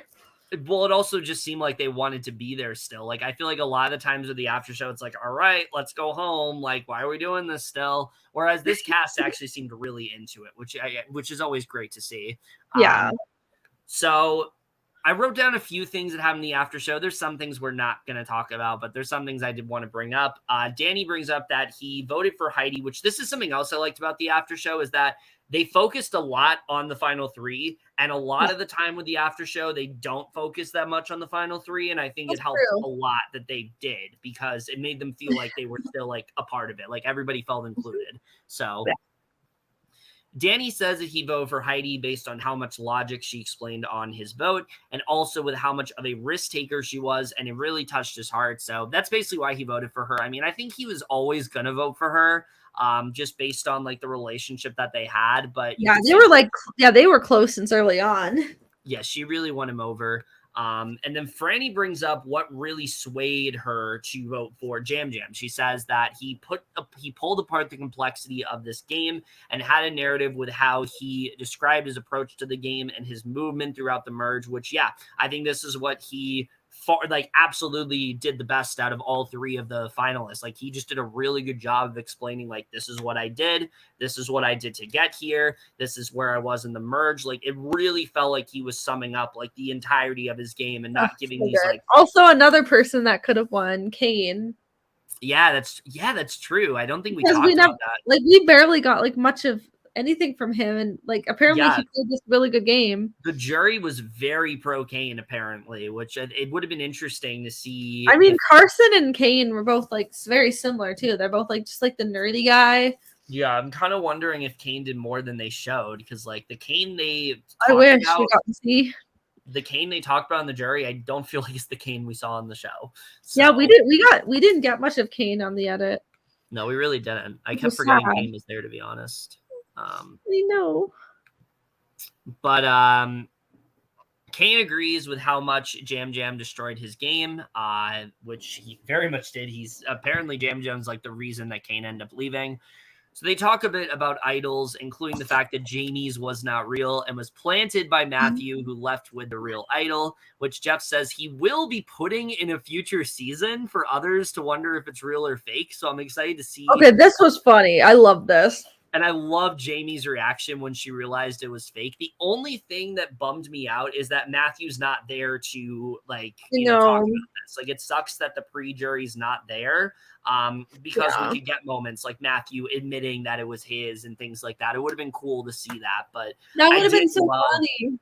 Well, it also just seemed like they wanted to be there still. Like, I feel like a lot of the times with the after show, it's like, all right, let's go home. Like, why are we doing this still? Whereas this cast actually seemed really into it, which is always great to see. Yeah. So I wrote down a few things that happened in the after show. There's some things we're not going to talk about, but there's some things I did want to bring up. Danny brings up that he voted for Heidi, which this is something else I liked about the after show is that they focused a lot on the final three. And a lot of the time with the after show, they don't focus that much on the final three. And I think it helped a lot that they did because it made them feel like they were still like a part of it. Like everybody felt included. So Danny says that he voted for Heidi based on how much logic she explained on his vote and also with how much of a risk taker she was. And it really touched his heart. So that's basically why he voted for her. I mean, I think he was always going to vote for her just based on like the relationship that they had. But they were close since early on. Yeah, she really won him over. And then Franny brings up what really swayed her to vote for Jam Jam. She says that he pulled apart the complexity of this game and had a narrative with how he described his approach to the game and his movement throughout the merge, which, yeah, I think this is what he absolutely did the best out of all three of the finalists. Like he just did a really good job of explaining like, this is what I did. This is what I did to get here. This is where I was in the merge. Like it really felt like he was summing up like the entirety of his game and not giving these like. Also another person that could have won, Kane. Yeah, that's true. I don't think we talked about that. Like we barely got like much of anything from him, and like apparently he played this really good game. The jury was very pro Kane apparently, which it would have been interesting to see. I mean, Carson and Kane were both like very similar too. They're both like just like the nerdy guy. Yeah, I'm kind of wondering if Kane did more than they showed because like the Kane they I wish we got to see. The Kane they talked about in the jury, I don't feel like it's the Kane we saw on the show. So, yeah, we didn't get much of Kane on the edit. No, we really didn't. I kept forgetting Kane was there, to be honest. I know. But Kane agrees with how much Jam Jam destroyed his game, which he very much did. He's apparently Jam Jam's like the reason that Kane ended up leaving. So they talk a bit about idols, including the fact that Jamie's was not real and was planted by Matthew, who left with the real idol, which Jeff says he will be putting in a future season for others to wonder if it's real or fake. So I'm excited to see. Okay, this was funny. I love this. And I love Jamie's reaction when she realized it was fake. The only thing that bummed me out is that Matthew's not there to like, talk about this. Like it sucks that the pre-jury's not there because we could get moments like Matthew admitting that it was his and things like that. It would have been cool to see that, but that would have been so funny.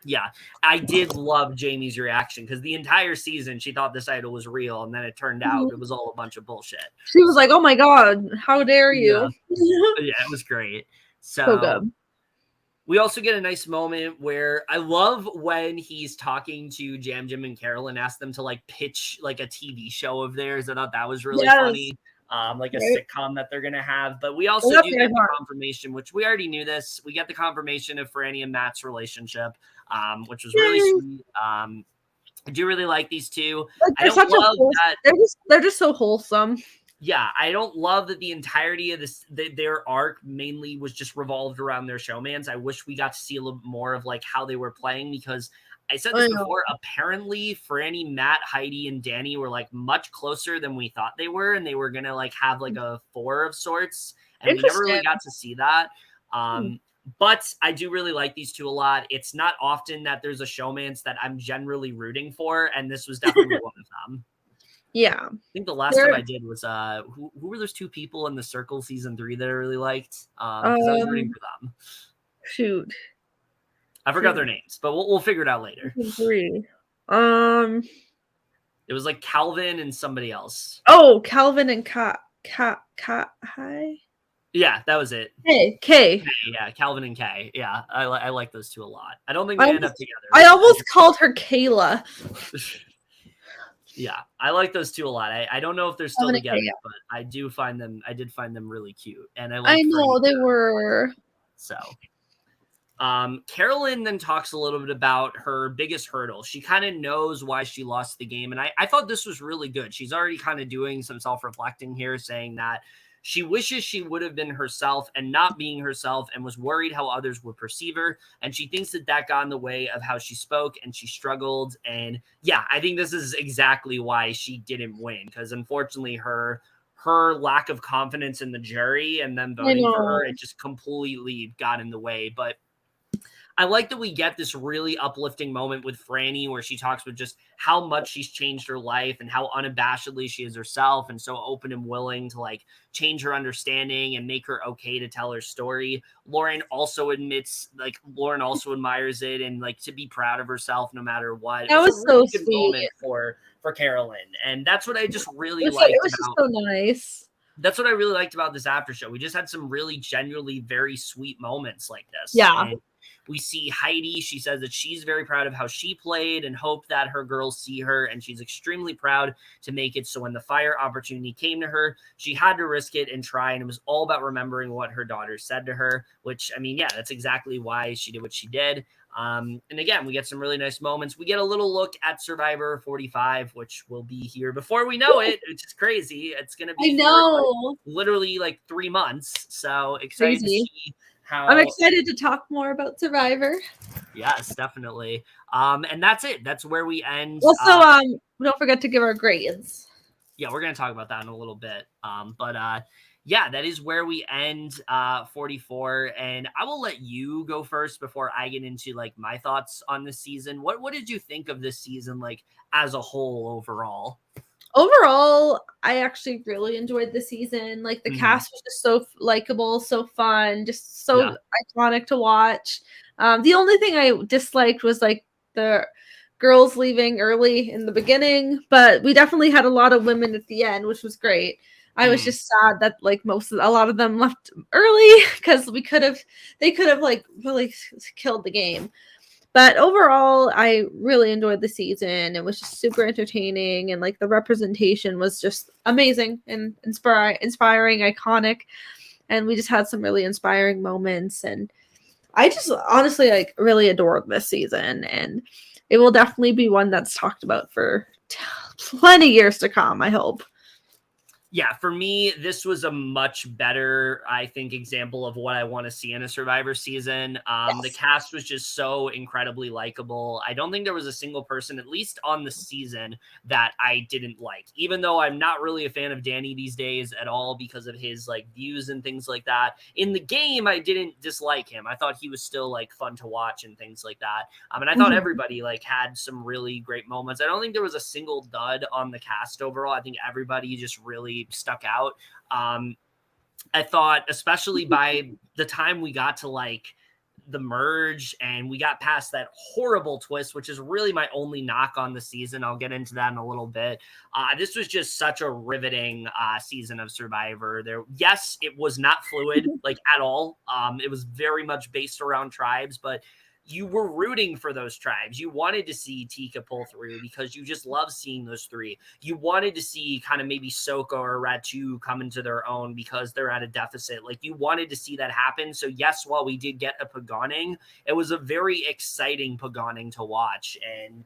Yeah, I did love Jamie's reaction because the entire season she thought this idol was real, and then it turned out it was all a bunch of bullshit. She was like, "Oh my god, how dare you!" Yeah, it was great. So good. We also get a nice moment where I love when he's talking to Jam Jam and Carol and asks them to like pitch like a TV show of theirs. I thought that was really funny. Like a sitcom that they're gonna have. But we also do get the confirmation, which we already knew this. We get the confirmation of Franny and Matt's relationship, which was really sweet. I do really like these two. Like, I don't love that they're just so wholesome. Yeah, I don't love that the entirety of their arc mainly was just revolved around their showmans. I wish we got to see a little bit more of like how they were playing because I said this before. Apparently, Franny, Matt, Heidi, and Danny were like much closer than we thought they were, and they were gonna like have like a 4 of sorts, and we never really got to see that. But I do really like these two a lot. It's not often that there's a showmance that I'm generally rooting for, and this was definitely one of them. Yeah, I think the last time I did was who were those 2 people in the Circle season 3 that I really liked? Because I was rooting for them. Shoot. I forgot their names, but we'll figure it out later. 3. It was like Calvin and somebody else. Oh, Calvin and Hi. Yeah, that was it. K. Yeah, Calvin and Kay. Yeah, I like those 2 a lot. I don't think they end up together. I almost called her Kayla. Yeah, I like those 2 a lot. I don't know if they're still together, but I did find them really cute, and I know they were. So. Carolyn then talks a little bit about her biggest hurdle. She kind of knows why she lost the game. And I thought this was really good. She's already kind of doing some self-reflecting here, saying that She wishes she would have been herself and not being herself, and was worried how others would perceive her. And she thinks that got in the way of how she spoke, and she struggled. And yeah, I think this is exactly why she didn't win, because unfortunately her lack of confidence in the jury and them I voting for know. her, it just completely got in the way. But I like that we get this really uplifting moment with Franny where she talks about just how much she's changed her life and how unabashedly she is herself and so open and willing to like change her understanding and make her okay to tell her story. Lauren also admires it and like to be proud of herself no matter what. It That was a was so really good sweet. moment for Carolyn, and that's what I just really It liked was just about so nice. that's what I really liked about this after show. We just had some really genuinely very sweet moments like this. Yeah. And we see Heidi. She says that she's very proud of how she played and hope that her girls see her. And she's extremely proud to make it. So when the fire opportunity came to her, she had to risk it and try. And it was all about remembering what her daughter said to her, which, I mean, yeah, that's exactly why she did what she did. And again, we get some really nice moments. We get a little look at Survivor 45, which will be here before we know it, which is crazy. It's going to I be here know. literally like 3 months. So excited Crazy. to see how. I'm excited to talk more about Survivor. Yes, definitely. And that's it. That's where we end. Also, don't forget to give our grades. Yeah, we're going to talk about that in a little bit. But yeah, that is where we end 44. And I will let you go first before I get into like my thoughts on this season. What did you think of this season, like as a whole overall? Overall, I actually really enjoyed the season. Like the Mhm. cast was just so likable, so fun, just so iconic to watch. The only thing I disliked was like the girls leaving early in the beginning, but we definitely had a lot of women at the end, which was great. I was just sad that like a lot of them left early because they could have like really killed the game. But overall, I really enjoyed the season. It was just super entertaining, and like the representation was just amazing and inspiring, iconic. And we just had some really inspiring moments. And I just honestly like really adored this season, and it will definitely be one that's talked about for plenty years to come, I hope. Yeah, for me, this was a much better, I think, example of what I want to see in a Survivor season. The cast was just so incredibly likable. I don't think there was a single person, at least on the season, that I didn't like. Even though I'm not really a fan of Danny these days at all because of his like views and things like that. In the game, I didn't dislike him. I thought he was still like fun to watch and things like that. And I thought everybody like had some really great moments. I don't think there was a single dud on the cast overall. I think everybody just really stuck out. I thought, especially by the time we got to like the merge and we got past that horrible twist, which is really my only knock on the season. I'll get into that in a little bit. This was just such a riveting season of Survivor. Yes, it was not fluid like at all. It was very much based around tribes, but you were rooting for those tribes. You wanted to see Tika pull through because you just love seeing those three. You wanted to see kind of maybe Soko or Ratu come into their own because they're at a deficit. Like you wanted to see that happen. So yes, while we did get a Paganing, it was a very exciting Paganing to watch. And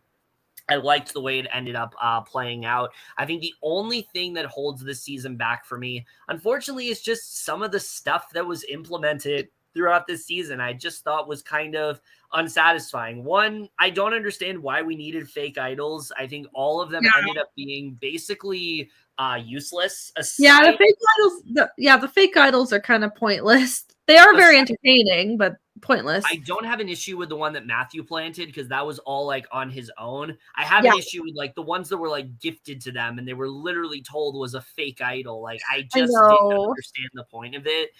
I liked the way it ended up playing out. I think the only thing that holds this season back for me, unfortunately, is just some of the stuff that was implemented throughout this season. I just thought was kind of unsatisfying. One, I don't understand why we needed fake idols. I think all of them ended up being basically useless. The fake idols are kind of pointless. They are very entertaining, but pointless. I don't have an issue with the one that Matthew planted because that was all like on his own. I have an issue with like the ones that were like gifted to them and they were literally told was a fake idol. Like I just didn't understand the point of it.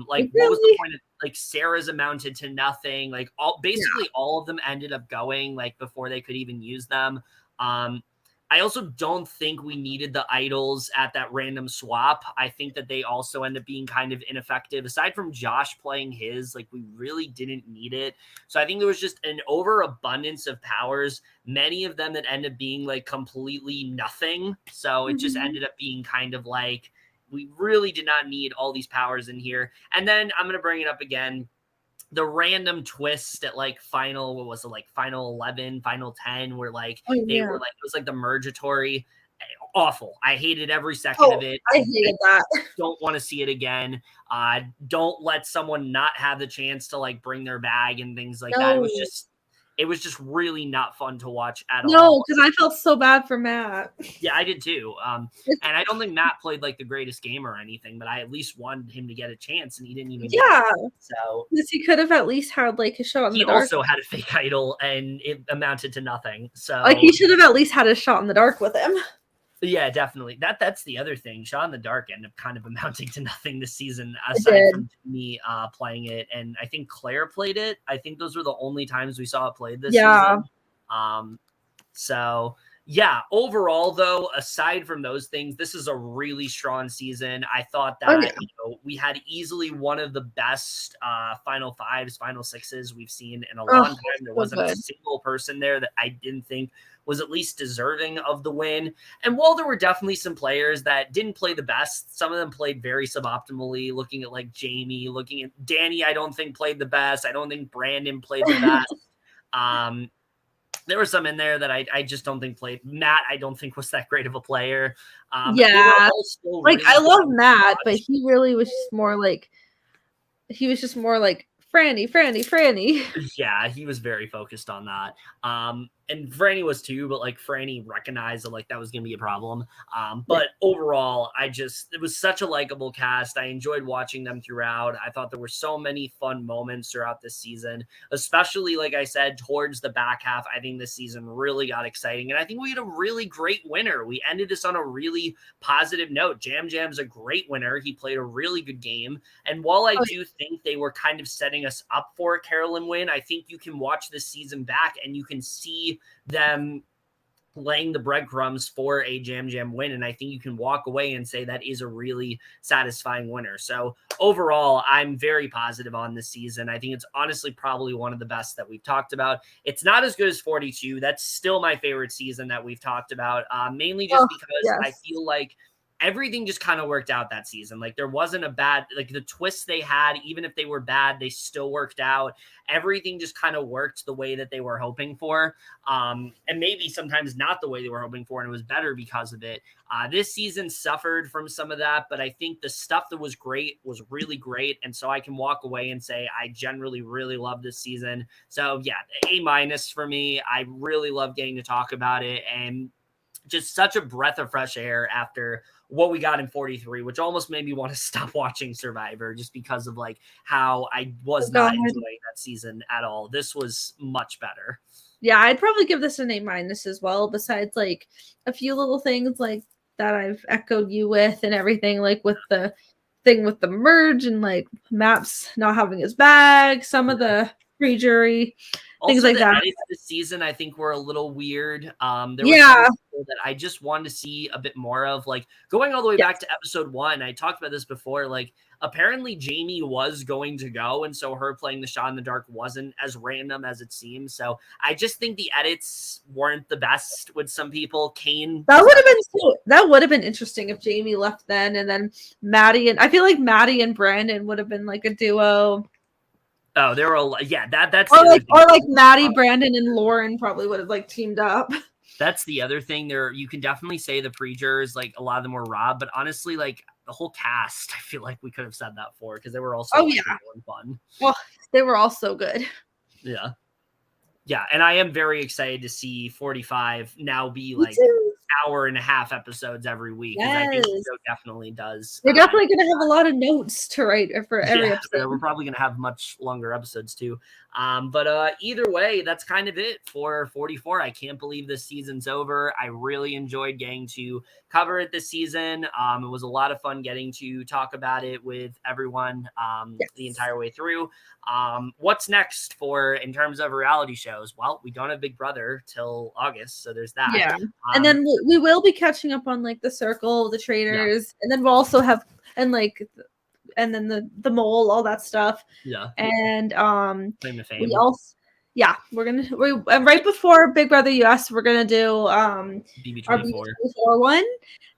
Like what was the point of like Sarah's amounted to nothing? Like basically all of them ended up going like before they could even use them. I also don't think we needed the idols at that random swap. I think that they also end up being kind of ineffective. Aside from Josh playing his, like we really didn't need it. So I think there was just an overabundance of powers, many of them that end up being like completely nothing. So it just ended up being kind of like, we really did not need all these powers in here. And then I'm going to bring it up again. The random twist at like final, what was it, like final 11, final 10, where like they were like, it was like the Mergatory. awful. I hated every second of it. I hated that. Don't want to see it again. Don't let someone not have the chance to like bring their bag and things like that. It was just really not fun to watch at all. No, because I felt so bad for Matt. Yeah, I did too. And I don't think Matt played like the greatest game or anything, but I at least wanted him to get a chance, and he didn't even. Yeah. So because he could have at least had like a shot in the dark. He also had a fake idol, and it amounted to nothing. So like he should have at least had a shot in the dark with him. Yeah, definitely. That's the other thing. Shot in the dark ended up kind of amounting to nothing this season, aside from me playing it. And I think Claire played it. I think those were the only times we saw it played this season. So yeah, overall though, aside from those things, this is a really strong season. I thought that we had easily one of the best final fives, final sixes we've seen in a long time. There wasn't a single person there that I didn't think was at least deserving of the win. And while there were definitely some players that didn't play the best, some of them played very suboptimally. Looking at like Jamie, looking at Danny, I don't think played the best. I don't think Brandon played the best. There were some in there that I just don't think played. Matt, I don't think was that great of a player. Like really I love Matt, but he really was just more like Franny. Yeah, he was very focused on that. And Franny was too, but like Franny recognized that like that was going to be a problem. But overall, it was such a likable cast. I enjoyed watching them throughout. I thought there were so many fun moments throughout this season, especially like I said, towards the back half. I think this season really got exciting, and I think we had a really great winner. We ended this on a really positive note. Jam Jam's a great winner. He played a really good game. And while I do think they were kind of setting us up for a Carolyn win, I think you can watch this season back and you can see them laying the breadcrumbs for a Jam Jam win. And I think you can walk away and say that is a really satisfying winner. So overall, I'm very positive on this season. I think it's honestly probably one of the best that we've talked about. It's not as good as 42. That's still my favorite season that we've talked about, mainly just because I feel like everything just kind of worked out that season. Like there wasn't a bad, like the twists they had, even if they were bad, they still worked out. Everything just kind of worked the way that they were hoping for. And maybe sometimes not the way they were hoping for, and it was better because of it. This season suffered from some of that, but I think the stuff that was great was really great. And so I can walk away and say, I generally really love this season. So yeah, A- for me. I really love getting to talk about it, and just such a breath of fresh air after what we got in 43, which almost made me want to stop watching Survivor just because of like how I was not enjoying that season at all. This was much better. Yeah, I'd probably give this an A- as well, besides like a few little things like that I've echoed you with and everything, like with the thing with the merge and like Maps not having his bag, some of the pre-jury things like that. This season, I think, were a little weird. There were people that I just wanted to see a bit more of, like going all the way back to episode 1. I talked about this before. Like, apparently, Jamie was going to go, and so her playing the shot in the dark wasn't as random as it seems. So I just think the edits weren't the best with some people. Kane, that would have been interesting if Jamie left then, and then Maddie and I feel like Maddie and Brandon would have been like a duo. Oh, there were that's or like Maddie, Brandon, and Lauren probably would have like teamed up. That's the other thing. There, you can definitely say the pre-jurors, like a lot of them were robbed, but honestly, like the whole cast, I feel like we could have said that for, because they were also fun. Well, they were all so good. Yeah, and I am very excited to see 45 now be like hour and a half episodes every week. I think the show definitely does. We're definitely going to have a lot of notes to write for every episode. We're probably going to have much longer episodes too. But either way, that's kind of it for 44. I can't believe this season's over. I really enjoyed getting to cover it this season. It was a lot of fun getting to talk about it with everyone the entire way through. What's next in terms of reality shows? Well, we don't have Big Brother till August, so there's that. Yeah, and then we will be catching up on like the Circle, the Traders, and then we'll also have and then the Mole, all that stuff. Yeah, and Claim to Fame. We also right before Big Brother US, we're gonna do our BB24 one,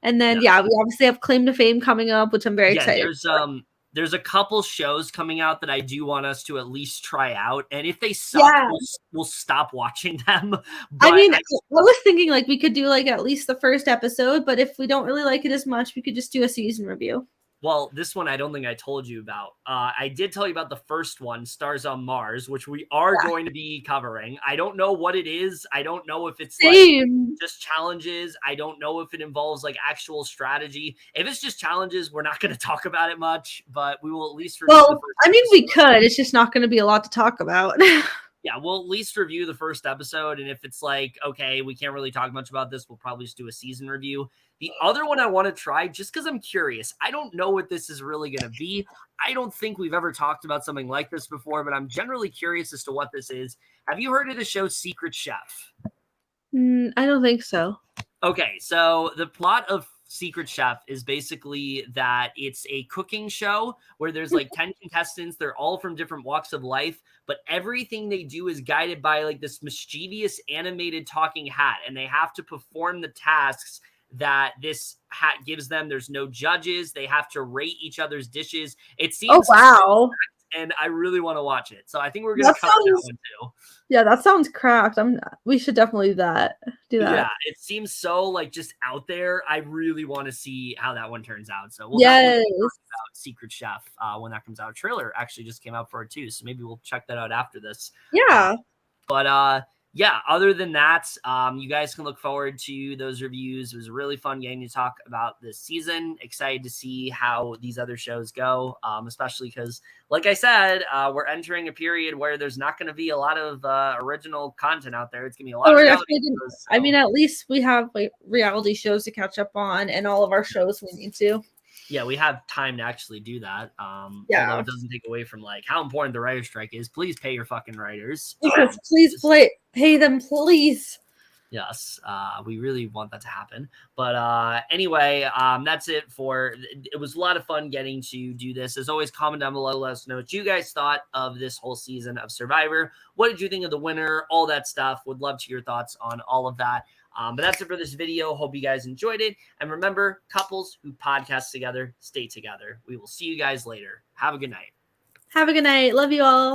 and then we obviously have Claim to Fame coming up, which I'm very excited. There's There's a couple shows coming out that I do want us to at least try out, and if they suck, we'll stop watching them. But I mean, I was thinking like we could do like at least the first episode, but if we don't really like it as much, we could just do a season review. Well, this one I don't think I told you about. I did tell you about the first one, Stars on Mars, which we are going to be covering. I don't know what it is. I don't know if it's like just challenges. I don't know if it involves like actual strategy. If it's just challenges, we're not going to talk about it much, but we will at least review the first episode. We could. It's just not going to be a lot to talk about. Yeah, we'll at least review the first episode. And if it's like, okay, we can't really talk much about this, we'll probably just do a season review. The other one I want to try, just because I'm curious, I don't know what this is really going to be. I don't think we've ever talked about something like this before, but I'm generally curious as to what this is. Have you heard of the show Secret Chef? I don't think so. Okay, so the plot of Secret Chef is basically that it's a cooking show where there's like 10 contestants. They're all from different walks of life, but everything they do is guided by like this mischievous animated talking hat, and they have to perform the tasks that this hat gives them. There's no judges. They have to rate each other's dishes. It seems and I really want to watch it. So I think we're going to cover that one too. Yeah, that sounds cracked. We should definitely do that. Yeah, it seems so like just out there. I really want to see how that one turns out. So we'll definitely talk about Secret Chef when that comes out. A trailer actually just came out for it too, so maybe we'll check that out after this. Yeah. Yeah, other than that, you guys can look forward to those reviews. It was really fun getting to talk about this season. Excited to see how these other shows go, especially because, like I said, we're entering a period where there's not going to be a lot of original content out there. It's going to be a lot of reality shows, so. I mean, at least we have like reality shows to catch up on, and all of our shows we need to. Yeah, we have time to actually do that. Although it doesn't take away from like how important the writer's strike is. Please pay your fucking writers. Yes, please pay them, please. Yes, we really want that to happen. But anyway, that's it for. It was a lot of fun getting to do this. As always, comment down below. Let us know what you guys thought of this whole season of Survivor. What did you think of the winner? All that stuff. Would love to hear your thoughts on all of that. But that's it for this video. Hope you guys enjoyed it. And remember, couples who podcast together, stay together. We will see you guys later. Have a good night. Have a good night. Love you all.